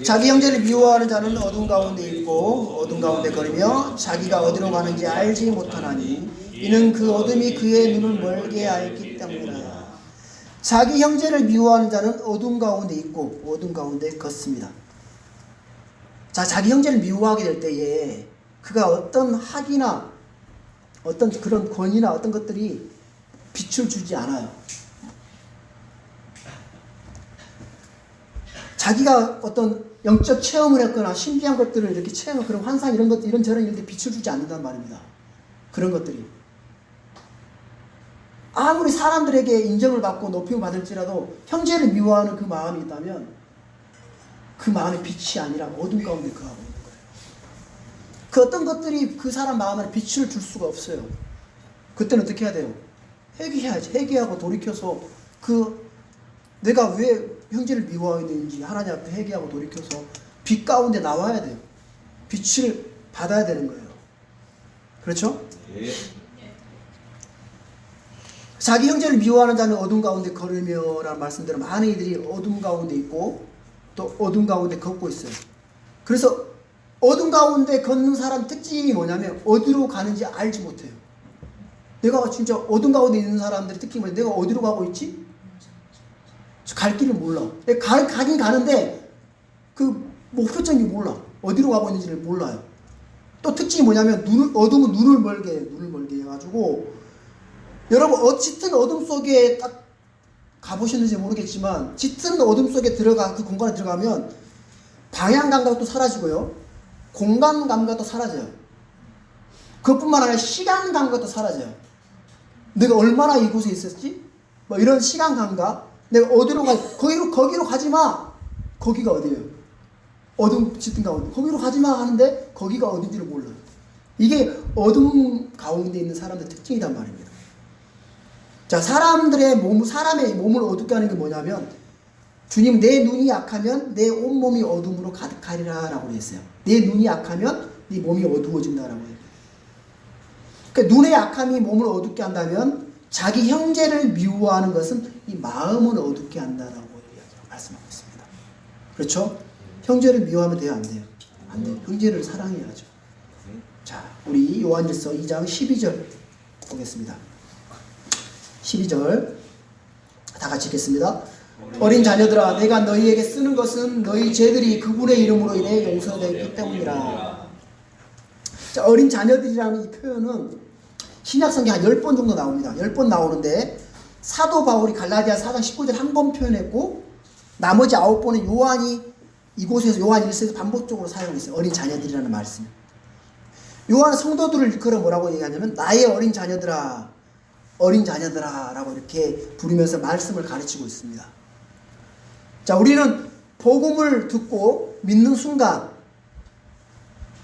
자기 형제를 미워하는 자는 어둠 가운데 있고 어둠 가운데 거리며 자기가 어디로 가는지 알지 못하나니 이는 그 어둠이 그의 눈을 멀게 하였기 때문이라. 자기 형제를 미워하는 자는 어둠 가운데 있고 어둠 가운데 걷습니다. 자, 자기 형제를 미워하게 될 때에 그가 어떤 학이나 어떤 그런 권위나 어떤 것들이 빛을 주지 않아요. 자기가 어떤 영적 체험을 했거나 신비한 것들을 이렇게 체험한 그런 환상 이런 것들 이런저런 이런 데 빛을 주지 않는단 말입니다. 그런 것들이 아무리 사람들에게 인정을 받고 높임을 받을지라도 형제를 미워하는 그 마음이 있다면 그 마음의 빛이 아니라 어둠 가운데 거하고 있는 거예요. 그 어떤 것들이 그 사람 마음 안에 빛을 줄 수가 없어요. 그때는 어떻게 해야 돼요? 회개해야지. 회개하고 돌이켜서 그 내가 왜 형제를 미워하는지 하나님 앞에 회개하고 돌이켜서 빛 가운데 나와야 돼요. 빛을 받아야 되는 거예요. 그렇죠? 예. 자기 형제를 미워하는 자는 어둠 가운데 걸으며라는 말씀대로 많은 이들이 어둠 가운데 있고 또 어둠 가운데 걷고 있어요. 그래서 어둠 가운데 걷는 사람 특징이 뭐냐면 어디로 가는지 알지 못해요. 내가 진짜 어둠 가운데 있는 사람들의 특징이 뭐냐, 내가 어디로 가고 있지? 갈 길을 몰라. 가긴 가는데 그 목표점이 몰라. 어디로 가고 있는지를 몰라요. 또 특징이 뭐냐면 어둠은 눈을 멀게 해요. 눈을 멀게 해가지고 여러분 짙은 어둠 속에 딱 가보셨는지 모르겠지만 짙은 어둠 속에 그 공간에 들어가면 방향 감각도 사라지고요. 공간 감각도 사라져요. 그것뿐만 아니라 시간 감각도 사라져요. 내가 얼마나 이곳에 있었지? 뭐 이런 시간 감각. 내가 어디로 거기로 가지 마. 거기가 어디예요? 어둠 짙은 가운데. 거기로 가지 마 하는데 거기가 어딘지를 몰라요. 이게 어둠 가운데 있는 사람들의 특징이란 말입니다. 자, 사람의 몸을 어둡게 하는 게 뭐냐면 주님 내 눈이 약하면 내 온몸이 어둠으로 가득하리라 라고 했어요. 내 눈이 약하면 네 몸이 어두워진다라고 해요. 그러니까 눈의 약함이 몸을 어둡게 한다면 자기 형제를 미워하는 것은 이 마음을 어둡게 한다라고 말씀하고 있습니다. 그렇죠? 형제를 미워하면 돼요, 안 돼요? 안 돼요. 형제를 사랑해야죠. 자, 우리 요한일서 2장 12절 보겠습니다. 12절 다 같이 읽겠습니다. 어린 자녀들아 내가 너희에게 쓰는 것은 너희 죄들이 그분의 이름으로 인해 용서되기 때문이라. 자, 어린 자녀들이라는 이 표현은 신약성경 한 10번 정도 나옵니다. 10번 나오는데 사도 바울이 갈라디아 4장 19절 한 번 표현했고 나머지 9번은 요한이 이곳에서 요한 1서에서 반복적으로 사용했어요. 어린 자녀들이라는 말씀. 요한은 성도들을 일컬어 뭐라고 얘기하냐면 나의 어린 자녀들아 라고 이렇게 부르면서 말씀을 가르치고 있습니다. 자, 우리는 복음을 듣고 믿는 순간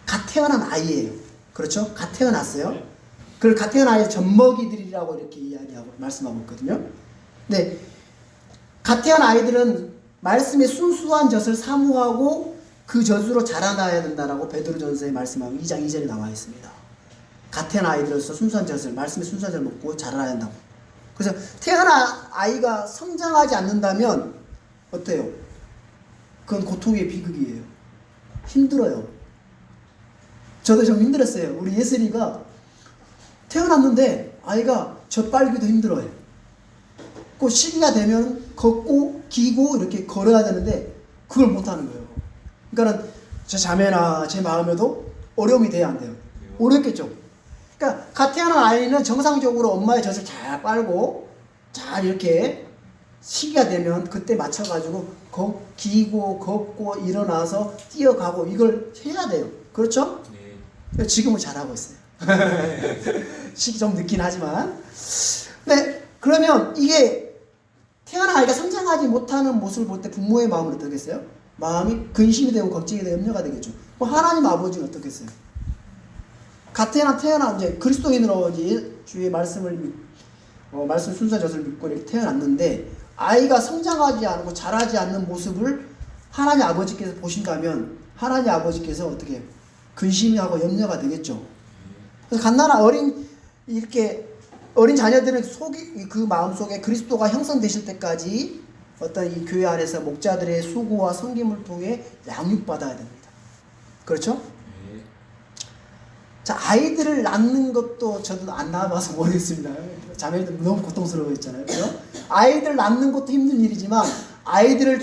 갓 태어난 아이예요. 그렇죠? 갓 태어났어요. 그걸 갓 태어난 아이의 젖먹이들이라고 이렇게 이야기하고 말씀하고 있거든요. 네, 갓 태어난 아이들은 말씀의 순수한 젖을 사모하고 그 젖으로 자라나야 된다라고 베드로전서에 말씀하고 2장 2절에 나와 있습니다. 갓 태어난 아이들로서 순수한 젖을 말씀의 순수한 젖을 먹고 자라나야 된다고. 그래서 태어난 아이가 성장하지 않는다면 어때요? 그건 고통의 비극이에요. 힘들어요. 저도 좀 힘들었어요. 우리 예슬이가 태어났는데 아이가 젖 빨기도 힘들어요. 그 시기가 되면 걷고 기고 이렇게 걸어야 되는데 그걸 못하는 거예요. 그러니까 제 자매나 제 마음에도 어려움이 돼야 안 돼요. 어렵겠죠. 그러니까 갓 태어난 아이는 정상적으로 엄마의 젖을 잘 빨고 잘 이렇게 시기가 되면 그때 맞춰가지고 기고 걷고 일어나서 뛰어가고 이걸 해야 돼요. 그렇죠? 네. 지금은 잘하고 있어요. 시기 좀 늦긴 하지만. 네, 그러면 이게 태어난 아이가 성장하지 못하는 모습을 볼 때 부모의 마음은 어떻겠어요? 마음이 근심이 되고 걱정이 되고 염려가 되겠죠. 뭐 하나님 아버지는 어떻겠어요? 갓 태어난 이제 그리스도인으로 이제 주의 말씀을 말씀 순수한 젖을 믿고 이렇게 태어났는데 아이가 성장하지 않고 자라지 않는 모습을 하나님 아버지께서 보신다면 하나님 아버지께서 어떻게 근심이 하고 염려가 되겠죠. 그래서 갓난아 어린 자녀들은 그 마음 속에 그리스도가 형성되실 때까지 어떤 이 교회 안에서 목자들의 수고와 섬김을 통해 양육받아야 됩니다. 그렇죠? 자, 아이들을 낳는 것도 저도 안 낳아봐서 모르겠습니다. 자매들 너무 고통스러워했잖아요. 그렇죠? 아이들 낳는 것도 힘든 일이지만 아이들을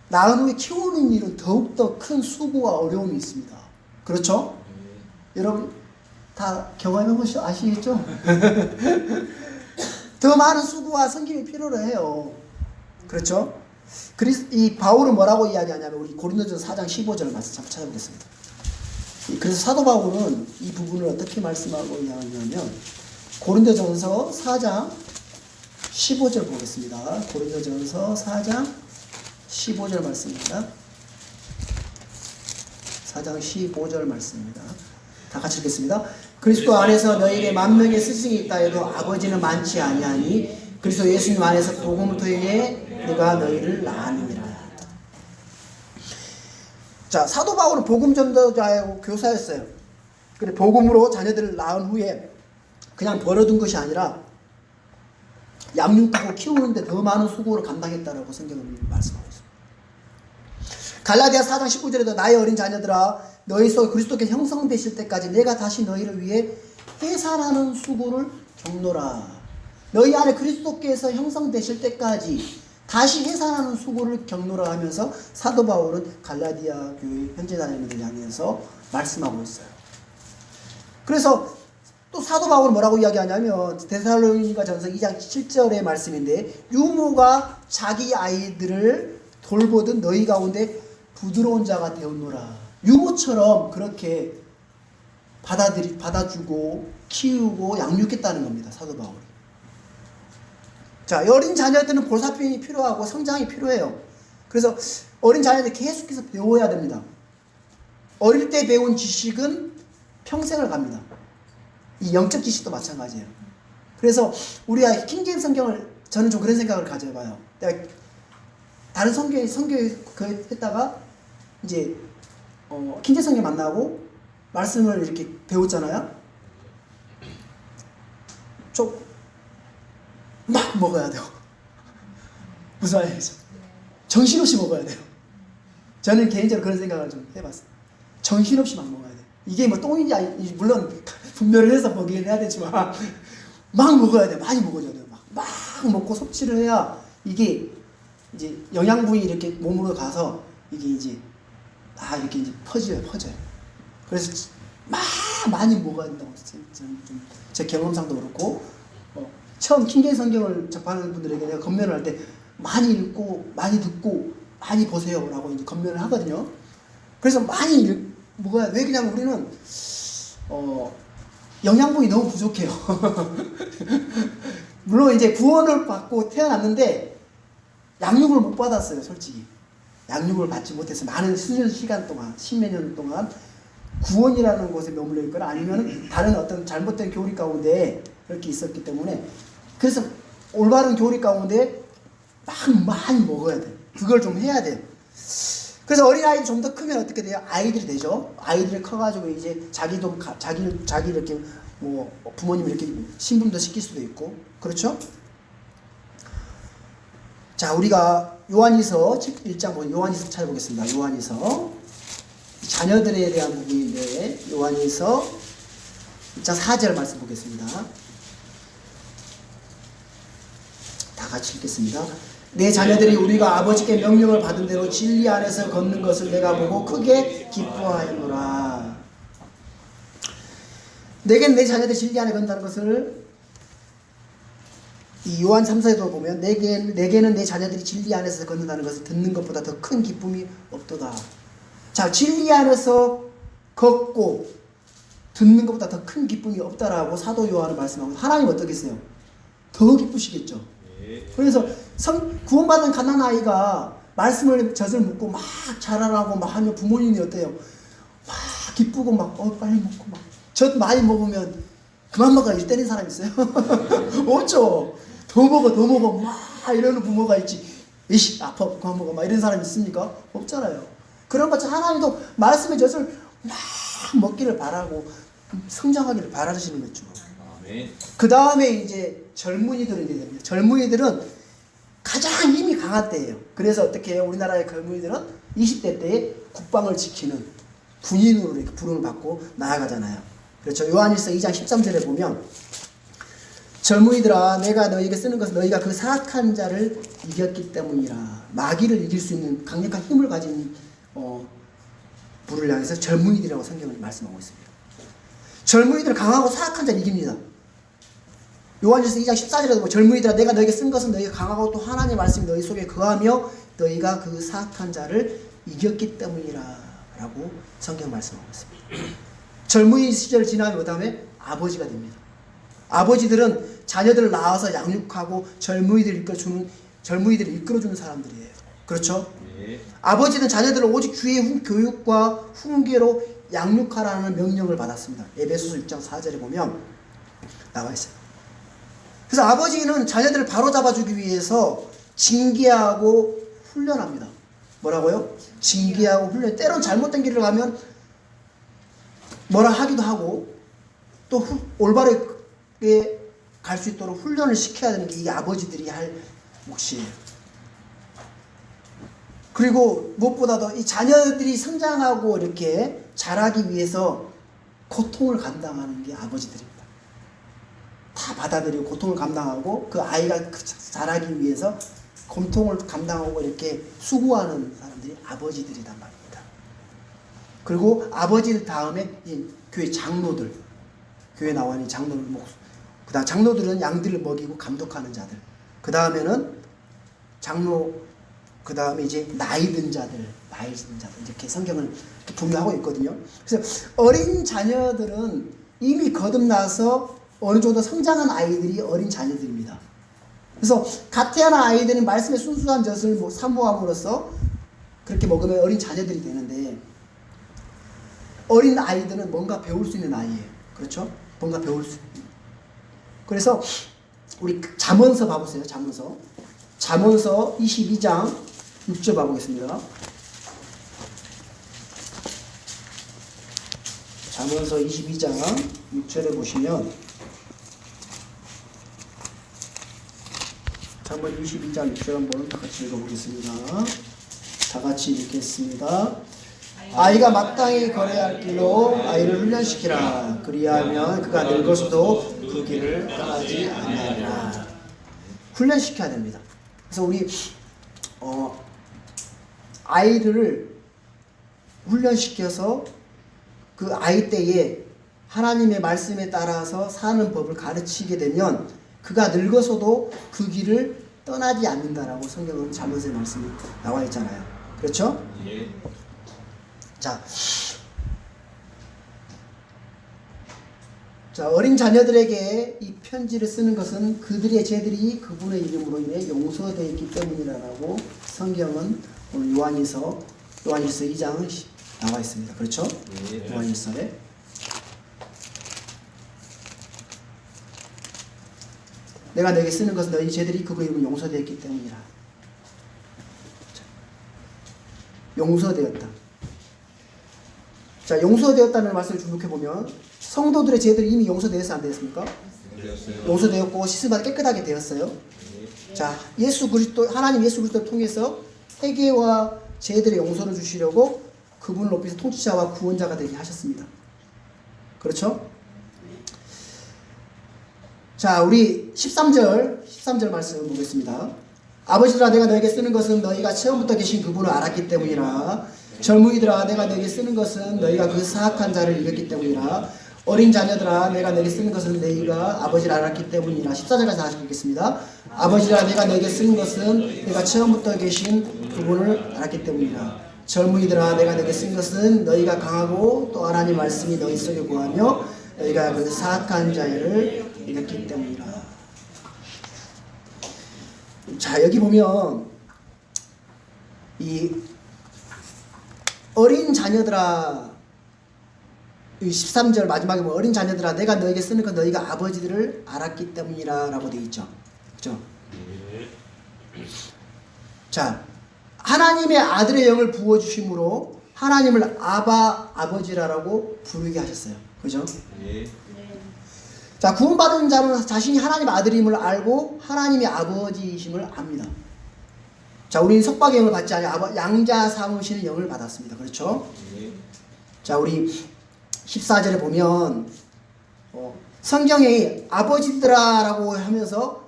낳은 후에 키우는 일은 더욱더 큰 수고와 어려움이 있습니다. 그렇죠? 여러분 다 경험해보시죠? 아시겠죠? 더 많은 수고와 섬김이 필요로 해요. 그렇죠? 이 바울은 뭐라고 이야기하냐면 우리 고린도전서 4장 15절 말씀 잠깐 찾아보겠습니다. 그래서 사도 바울은 이 부분을 어떻게 말씀하고 이야기하냐면 고린도전서 4장 15절 보겠습니다. 고린도전서 4장 15절 말씀입니다. 4장 15절 말씀입니다. 다 같이 읽겠습니다. 그리스도 안에서 너희에게 만명의 스승이 있다 해도 아버지는 많지 아니하니 그리스도 예수님 안에서 복음을 통해 내가 너희를 낳았느니라. 자, 사도 바울은 복음 전도자이고 교사였어요. 그래 복음으로 자녀들을 낳은 후에 그냥 버려둔 것이 아니라 양육하고 키우는데 더 많은 수고를 감당했다라고 성경은 말씀하고 있습니다. 갈라디아 4장 19절에도 나의 어린 자녀들아 너희 속에 그리스도께 형성되실 때까지 내가 다시 너희를 위해 해산하는 수고를 겪노라. 너희 안에 그리스도께서 형성되실 때까지 다시 해산하는 수고를 겪노라 하면서 사도 바울은 갈라디아 교회 현재 다니는 분들 향해서 말씀하고 있어요. 그래서 또 사도 바울은 뭐라고 이야기하냐면 데살로니가 전서 2장 7절의 말씀인데 유모가 자기 아이들을 돌보듯 너희 가운데 부드러운 자가 되었노라. 유모처럼 그렇게 받아주고 키우고 양육했다는 겁니다. 사도 바울이. 자, 어린 자녀들은 보살핌이 필요하고 성장이 필요해요. 그래서 어린 자녀들 계속해서 배워야 됩니다. 어릴 때 배운 지식은 평생을 갑니다. 이 영적 지식도 마찬가지예요. 그래서 우리가 킹제임스 성경을 저는 좀 그런 생각을 가져봐요. 내가 다른 성경에 했다가 이제 킹제임스 성경 만나고 말씀을 이렇게 배웠잖아요. 좀 막 먹어야 돼요. 무슨 말이죠? 정신없이 먹어야 돼요. 저는 개인적으로 그런 생각을 좀 해봤어요. 정신없이 막 먹어야 돼요. 이게 뭐 똥인지 아닌지 물론 분별을 해서 먹이는 해야 되지만 막 먹어야 돼요. 많이 먹어줘야 돼요. 막 먹고 섭취를 해야 이게 이제 영양분이 이렇게 몸으로 가서 이게 이제 이렇게 이제 퍼져요. 그래서 많이 먹어야 된다고 저는 좀 제 경험상도 그렇고 처음 킹제임스 성경을 접하는 분들에게 내가 권면을 할 때 많이 읽고 많이 듣고 많이 보세요라고 이제 권면을 하거든요. 그래서 많이 먹어야 왜 그냥 우리는 영양분이 너무 부족해요. 물론 이제 구원을 받고 태어났는데 양육을 못 받았어요. 솔직히 양육을 받지 못해서 많은 수년 시간 동안 10몇 년 동안 구원이라는 곳에 머물러 있거나 아니면 다른 어떤 잘못된 교리 가운데 이렇게 있었기 때문에 그래서 올바른 교리 가운데 많이 먹어야 돼요. 그걸 좀 해야 돼요. 그래서 어린아이들이 좀 더 크면 어떻게 돼요? 아이들이 되죠. 아이들이 커가지고 이제 자기도 자기 이렇게 뭐 부모님 이렇게 신분도 시킬 수도 있고 그렇죠? 자, 우리가 요한일서 1장 보면 요한일서 찾아보겠습니다. 요한일서 자녀들에 대한 부분인데 요한일서 1장 4절 말씀 보겠습니다. 다 같이 읽겠습니다. 내 자녀들이 우리가 아버지께 명령을 받은 대로 진리 안에서 걷는 것을 내가 보고 크게 기뻐하였노라. 내겐 내 자녀들이 진리 안에 걷는다는 것을 이 요한 3서에도 보면 내게는 내 자녀들이 진리 안에서 걷는다는 것을 듣는 것보다 더 큰 기쁨이 없도다. 자, 진리 안에서 걷고 듣는 것보다 더 큰 기쁨이 없다라고 사도 요한은 말씀하고 하나님 어떻겠어요? 더 기쁘시겠죠. 그래서 구원받은 가난아이가 말씀을 젖을 묻고 막 자라라고 막 하면 부모님이 어때요? 막 기쁘고 막 빨리 먹고 막 젖 많이 먹으면 그만 먹어 이렇게 때리는 사람 있어요? 없죠. 더 먹어 막 이러는 부모가 있지. 이씨 아파 그만 먹어 막 이런 사람 있습니까? 없잖아요. 그런 것처럼 하나님도 말씀의 젖을 막 먹기를 바라고 성장하기를 바라시는 거죠. 그 다음에 이제 젊은이들은 이제 됩니다. 젊은이들은 가장 힘이 강한 때예요. 그래서 어떻게 해요? 우리나라의 젊은이들은 20대 때에 국방을 지키는 군인으로 이렇게 부름을 받고 나아가잖아요. 그렇죠. 요한일서 2장 13절에 보면 젊은이들아 내가 너희에게 쓰는 것은 너희가 그 사악한 자를 이겼기 때문이라. 마귀를 이길 수 있는 강력한 힘을 가진 부를 향해서 젊은이들이라고 성경은 말씀하고 있습니다. 젊은이들은 강하고 사악한 자를 이깁니다. 요한일서 2장 14절에도 젊은이들아 내가 너에게 쓴 것은 너희가 강하고 또 하나님의 말씀이 너희 속에 거하며 너희가 그 사악한 자를 이겼기 때문이라 라고 성경 말씀하고 있습니다. 젊은이 시절 지나면 그 다음에 아버지가 됩니다. 아버지들은 자녀들을 낳아서 양육하고 젊은이들을 이끌어주는 사람들이에요. 그렇죠? 네. 아버지는 자녀들을 오직 주의 교육과 훈계로 양육하라는 명령을 받았습니다. 에베소서 6장 4절에 보면 나와 있어요. 그래서 아버지는 자녀들을 바로잡아주기 위해서 징계하고 훈련합니다. 뭐라고요? 징계하고 훈련. 때론 잘못된 길을 가면 뭐라 하기도 하고 또 올바르게 갈 수 있도록 훈련을 시켜야 되는 게 이 아버지들이 할 몫이에요. 그리고 무엇보다도 이 자녀들이 성장하고 이렇게 자라기 위해서 고통을 감당하는 게 아버지들입니다. 다 받아들이고 고통을 감당하고 그 아이가 자라기 위해서 고통을 감당하고 이렇게 수고하는 사람들이 아버지들이란 말입니다. 그리고 아버지 다음에 이 교회 장로들, 교회 나와는 장로들, 그다음 장로들은 양들을 먹이고 감독하는 자들. 그 다음에는 장로, 그 다음에 이제 나이 든 자들 이렇게 성경을 이렇게 분류하고 있거든요. 그래서 어린 자녀들은 이미 거듭나서 어느 정도 성장한 아이들이 어린 자녀들입니다. 그래서 갓 태어난 아이들은 말씀의 순수한 젖을 사모함으로써 그렇게 먹으면 어린 자녀들이 되는데, 어린 아이들은 뭔가 배울 수 있는 아이예요. 그렇죠? 뭔가 배울 수 있는. 그래서 우리 잠언서 봐보세요. 잠언서 22장 6절 봐보겠습니다. 잠언서 22장 6절에 보시면, 잠언 22장 6절 한번 같이 읽어보겠습니다. 다 같이 읽겠습니다. 아이가 마땅히 걸어야 할 길로 아이를 훈련시키라. 그리하면 그가 늙어서도 그 길을 떠나지 아니하리라. 훈련시켜야 됩니다. 그래서 우리 아이를 훈련시켜서 그 아이 때에 하나님의 말씀에 따라서 사는 법을 가르치게 되면 그가 늙어서도 그 길을 떠나지 않는다라고 성경은 잠언서의 말씀이 나와 있잖아요. 그렇죠? 예. 자, 어린 자녀들에게 이 편지를 쓰는 것은 그들의 죄들이 그분의 이름으로 인해 용서되어 있기 때문이라고 성경은 오늘 요한일서 2장 나와 있습니다. 그렇죠? 예. 요한일서에. 내가 너에게 쓰는 것은 너희 죄들이 그분의 이름으로 용서되어 있기 때문이라. 용서되었다. 자, 용서되었다는 말씀을 주목해보면 성도들의 죄들이 이미 용서되었어, 안 되었습니까? 되었어요. 용서되었고 씻음받아 깨끗하게 되었어요. 자, 하나님 예수 그리스도를 통해서 회개와 죄들의 용서를 주시려고 그분을 높이서 통치자와 구원자가 되게 하셨습니다. 그렇죠? 자, 우리 13절 말씀 보겠습니다. 아버지들아, 내가 너에게 쓰는 것은 너희가 처음부터 계신 그분을 알았기 때문이라. 젊은이들아, 내가 너에게 쓰는 것은 너희가 그 사악한 자를 이겼기 때문이라. 어린 자녀들아, 내가 너에게 쓰는 것은 너희가 아버지를 알았기 때문이라. 14절까지 다시 읽겠습니다. 아버지라, 내가 너에게 쓰는 것은 너희가 처음부터 계신 그분을 알았기 때문이라. 젊은이들아, 내가 너에게 쓴 것은 너희가 강하고 또 하나님 말씀이 너희 속에 거하며 너희가 그 사악한 자를 이겼기 때문이라. 자, 여기 보면 이 어린 자녀들아, 13절 마지막에 보면 어린 자녀들아, 내가 너에게 쓰는 건 너희가 아버지들을 알았기 때문이라 라고 되어 있죠. 그렇죠? 자, 하나님의 아들의 영을 부어주심으로 하나님을 아버지라고 부르게 하셨어요. 그죠? 예. 자, 구원받은 자는 자신이 하나님의 아들임을 알고 하나님의 아버지이심을 압니다. 자, 우리는 석박의 영을 받지 않아 양자 삼으시는 영을 받았습니다. 그렇죠? 예. 자, 우리 14절에 보면 성경에 아버지들아라고 하면서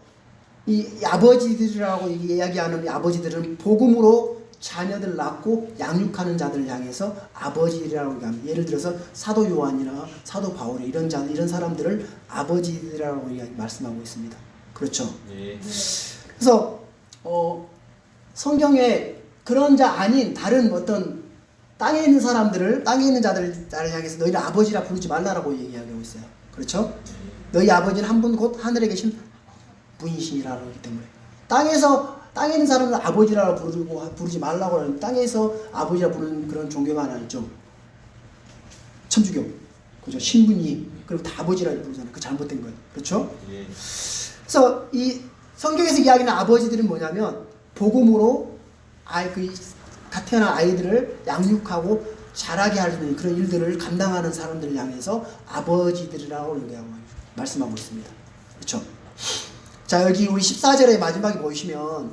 이 아버지들이라고 이야기하는 이 아버지들은 복음으로 자녀들 낳고 양육하는 자들을 향해서 아버지라고 얘기합니다. 예를 들어서 사도 요한이나 사도 바울이 이런 사람들을 아버지라고 말씀하고 있습니다. 그렇죠? 예. 그래서 성경에 그런 자 아닌 다른 어떤 땅에 있는 사람들을, 땅에 있는 자들을 향해서 너희를 아버지라 부르지 말라라고 얘기하고 있어요. 그렇죠? 너희 아버지는 한 분 곧 하늘에 계신 분이시니라 그러기 때문에 땅에 있는 사람을 아버지라고 부르지 말라고 하는, 땅에서 아버지라 부르는 그런 종교가 하나 있죠. 천주교, 그죠? 신부님, 그리고 다 아버지라고 부르잖아요. 그 잘못된 거예요. 그렇죠? 예. 그래서 이 성경에서 이야기하는 아버지들은 뭐냐면 복음으로 갓 태어난 아이들을 양육하고 자라게 하는 그런 일들을 감당하는 사람들을 향해서 아버지들이라고 말씀하고 있습니다. 그렇죠? 자, 여기 우리 14절의 마지막에 보시면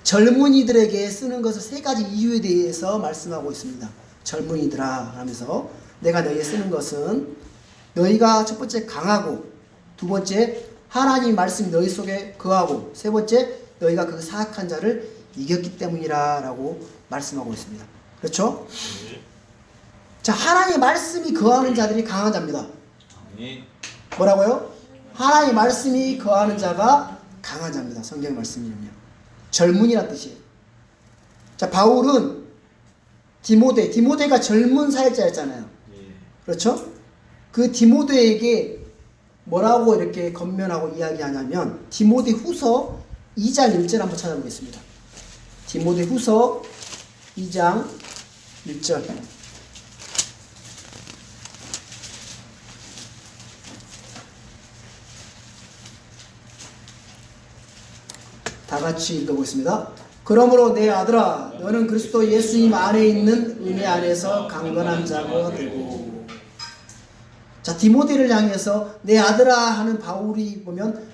젊은이들에게 쓰는 것을 세 가지 이유에 대해서 말씀하고 있습니다. 젊은이들아 하면서 내가 너희에 쓰는 것은 너희가 첫 번째 강하고, 두 번째 하나님 말씀이 너희 속에 거하고, 세 번째 너희가 그 사악한 자를 이겼기 때문이라 라고 말씀하고 있습니다. 그렇죠? 자, 하나님의 말씀이 거하는 자들이 강한 자입니다. 뭐라고요? 하나님의 말씀이 거하는 자가 강한 자입니다. 성경의 말씀이면요. 젊은이란 뜻이에요. 자, 바울은 디모데가 젊은 사역자였잖아요. 그렇죠? 그 디모데에게 뭐라고 이렇게 건면하고 이야기하냐면 디모데 후서 2장 1절 한번 찾아보겠습니다. 디모데 후서 2장 1절. 다 같이 읽어보겠습니다. 그러므로 내 아들아, 너는 그리스도 예수님 안에 있는 은혜 안에서 강건한 자가 되고. 자, 디모데를 향해서 내 아들아 하는 바울이 보면,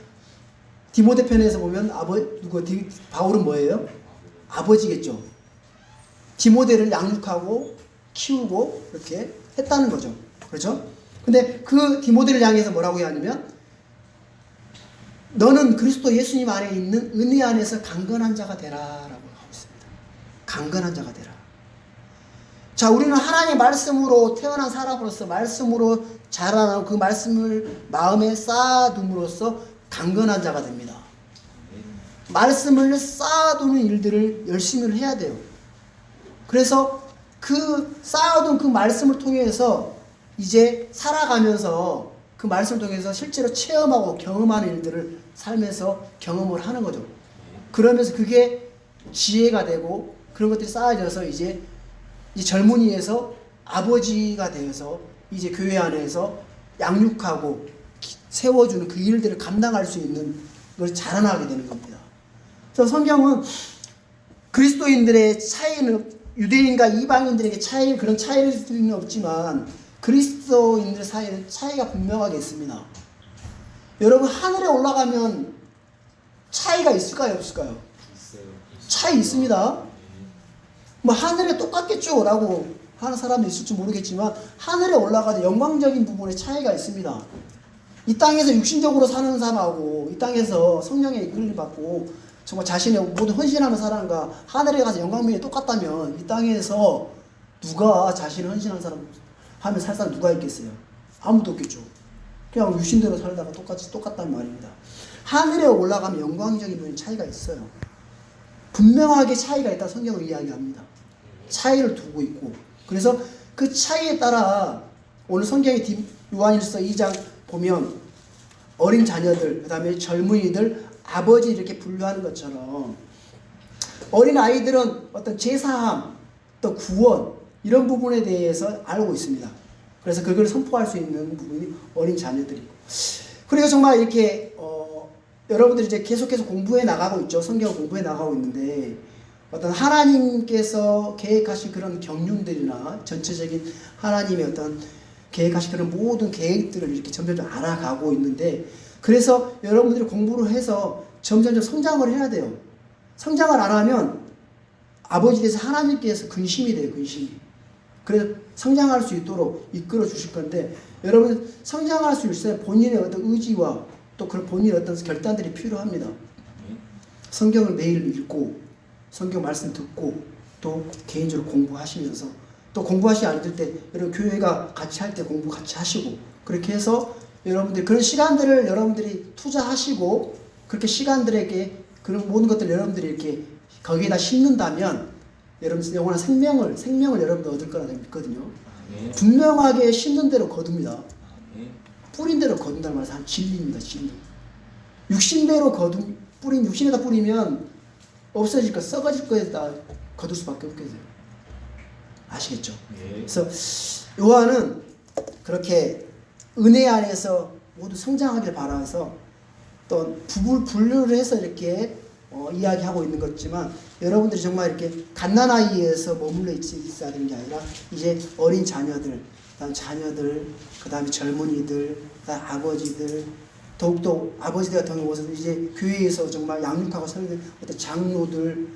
디모데 편에서 보면 바울은 뭐예요? 아버지겠죠. 디모데를 양육하고 키우고 이렇게 했다는 거죠. 그렇죠? 근데 그 디모데를 향해서 뭐라고 하냐면 너는 그리스도 예수님 안에 있는 은혜 안에서 강건한 자가 되라 라고 하고 있습니다. 강건한 자가 되라. 자, 우리는 하나님의 말씀으로 태어난 사람으로서 말씀으로 자라나고 그 말씀을 마음에 쌓아둠으로써 강건한 자가 됩니다. 말씀을 쌓아두는 일들을 열심히 해야 돼요. 그래서 그 쌓아둔 그 말씀을 통해서 이제 살아가면서 그 말씀을 통해서 실제로 체험하고 경험하는 일들을 삶에서 경험을 하는 거죠. 그러면서 그게 지혜가 되고 그런 것들이 쌓아져서 이제 이 젊은이에서 아버지가 되어서 이제 교회 안에서 양육하고 세워주는 그 일들을 감당할 수 있는 걸 자라나게 되는 겁니다. 그래서 성경은 그리스도인들의 차이는 유대인과 이방인들에게 그런 차이는 없지만 그리스도인들 사이에 차이가 분명하게 있습니다. 여러분, 하늘에 올라가면 차이가 있을까요, 없을까요? 차이 있습니다. 뭐 하늘에 똑같겠죠 라고 하는 사람도 있을지 모르겠지만 하늘에 올라가도 영광적인 부분에 차이가 있습니다. 이 땅에서 육신적으로 사는 사람하고 이 땅에서 성령의 이끌림 받고 정말 자신의 모든 헌신하는 사람과 하늘에 가서 영광미에 똑같다면 이 땅에서 누가 자신을 헌신하는 사람 하면 살 사람 누가 있겠어요? 아무도 없겠죠. 그냥 육신대로 살다가 똑같단 말입니다. 하늘에 올라가면 영광적인 부분에 차이가 있어요. 분명하게 차이가 있다 성경은 이야기합니다. 차이를 두고 있고, 그래서 그 차이에 따라 오늘 성경의 요한일서 2장 보면 어린 자녀들, 그 다음에 젊은이들, 아버지 이렇게 분류하는 것처럼 어린 아이들은 어떤 제사함, 또 구원 이런 부분에 대해서 알고 있습니다. 그래서 그걸 선포할 수 있는 부분이 어린 자녀들이고, 그리고 정말 이렇게 여러분들이 이제 계속해서 공부해 나가고 있죠. 성경을 공부해 나가고 있는데 어떤 하나님께서 계획하신 그런 경륜들이나 전체적인 하나님의 어떤 계획하신 그런 모든 계획들을 이렇게 점점 알아가고 있는데, 그래서 여러분들이 공부를 해서 점점 성장을 해야 돼요. 성장을 안 하면 아버지께서 하나님께서 근심이 돼요. 근심이. 그래서 성장할 수 있도록 이끌어 주실 건데, 여러분 성장할 수 있어야 본인의 어떤 의지와 또 그런 본인의 어떤 결단들이 필요합니다. 성경을 매일 읽고 성경 말씀 듣고 또 개인적으로 공부하시면서, 또 공부하시지 않을 때 여러분 교회가 같이 할 때 공부 같이 하시고, 그렇게 해서 여러분들 그런 시간들을 여러분들이 투자하시고 그렇게 시간들에게 그런 모든 것들을 여러분들이 이렇게 거기에다 심는다면 여러분 영원한 생명을 여러분들 얻을 거라 믿거든요. 아멘. 분명하게 심는 대로 거둡니다. 아멘. 뿌린 대로 거둔다는 말은 한 진리입니다. 진리. 육신대로 뿌린 육신에다 뿌리면 없어질 거, 썩어질 거에다 거둘 수밖에 없겠어요. 아시겠죠? 네. 그래서 요한은 그렇게 은혜 안에서 모두 성장하기를 바라서 또 분류를 해서 이렇게 이야기하고 있는 거지만 여러분들이 정말 이렇게 갓난아이에서 머물러 있어야 되는 게 아니라 이제 어린 자녀들, 그다음 자녀들, 그다음에 젊은이들, 그다음 아버지들, 더욱더 아버지들 같은 경우는 이제 교회에서 정말 양육하고 설교된 어떤 장로들,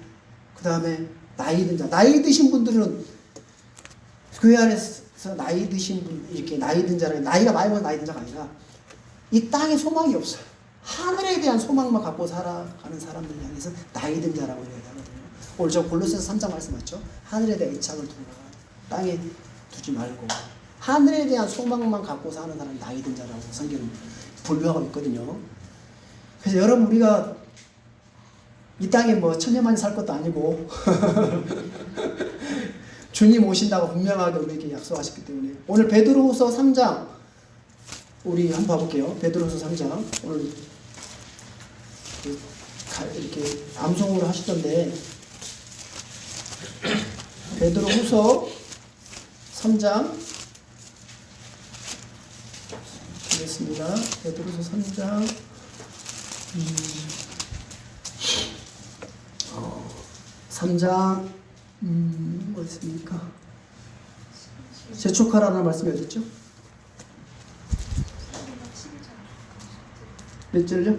그다음에 나이 든 자, 나이 드신 분들은 교회 안에서 나이 드신 분, 이렇게 나이 든 자는 나이가 많이 먹은 나이 든 자가 아니라 이 땅에 소망이 없어요. 하늘에 대한 소망만 갖고 살아가는 사람들 향해서 나이 든 자라고 얘기하거든요. 오늘 저 골로새서 3장 말씀 맞죠? 하늘에 대한 애착을 두라. 땅에 두지 말고 하늘에 대한 소망만 갖고 사는 사람이 나이 든 자라고 성경은 분류하고 있거든요. 그래서 여러분 우리가 이 땅에 뭐 천년만년 살 것도 아니고 주님 오신다고 분명하게 우리에게 약속하셨기 때문에 오늘 베드로후서 3장 우리 한번 봐볼게요. 베드로후서 3장 오늘 이렇게 암송으로 하시던데 베드로후서 3장 보겠습니다. 베드로후서 3장 3장 뭐 있습니까? 재촉하라는 말씀이 어디 있죠? 몇 절요?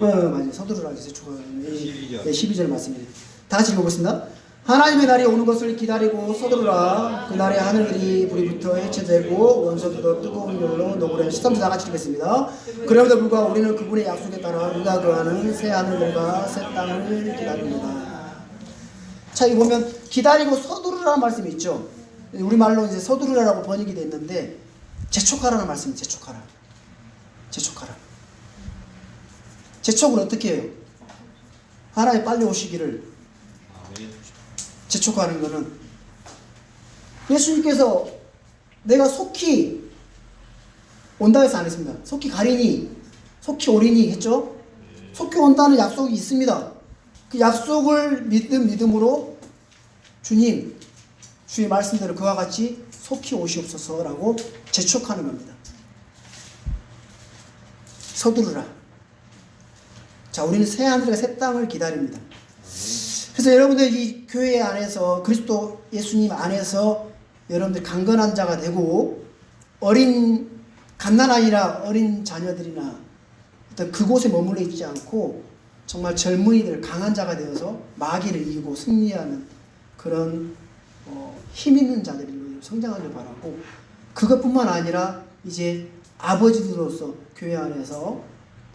맞아요. 서두르라 재촉하라. 12절 말씀이에요. 다 같이 읽어보겠습니다. 하나님의 날이 오는 것을 기다리고 서두르라. 그 날에 하늘이 불이부터 해체되고 원소들도 뜨거운 열로 녹으려 13절 다 같이 읽겠습니다. 그럼에도 불구하고 우리는 그분의 약속에 따라 우리가 거하는 새 하늘과 새 땅을 기다립니다. 자, 이 보면 기다리고 서두르라는 말씀이 있죠. 우리말로 이제 서두르라라고 번역이 됐는데 재촉하라는 말씀이 재촉하라. 재촉하라. 재촉을 어떻게 해요? 하나님 빨리 오시기를 재촉하는 것은 예수님께서 내가 속히 온다 해서 안 했습니다. 속히 가리니, 속히 오리니 했죠? 속히 온다는 약속이 있습니다. 그 약속을 믿음으로 주님, 주의 말씀대로 그와 같이 속히 오시옵소서라고 재촉하는 겁니다. 서두르라. 자, 우리는 새 하늘과 새 땅을 기다립니다. 그래서 여러분들 이 교회 안에서 그리스도 예수님 안에서 여러분들 강건한 자가 되고 어린 갓난아이나 어린 자녀들이나 어떤 그곳에 머물러 있지 않고 정말 젊은이들 강한 자가 되어서 마귀를 이기고 승리하는 그런 힘 있는 자들이 성장하길 바라고 그것뿐만 아니라 이제 아버지들로서 교회 안에서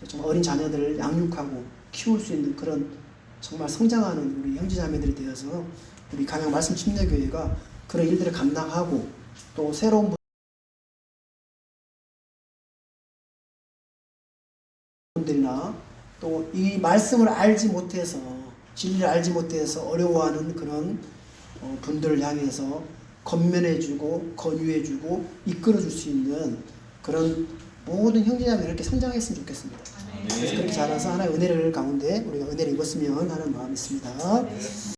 정말 어린 자녀들을 양육하고 키울 수 있는 그런 정말 성장하는 우리 형제자매들이 되어서 우리 강양 말씀 침례교회가 그런 일들을 감당하고 또 새로운 분들이나 또 이 말씀을 알지 못해서 진리를 알지 못해서 어려워하는 그런 분들을 향해서 건면해주고 권유해주고 이끌어줄 수 있는 그런 모든 형제자매가 이렇게 성장했으면 좋겠습니다. 그래서 그렇게 자라서 하나의 은혜를 가운데 우리가 은혜를 입었으면 하는 마음이 있습니다.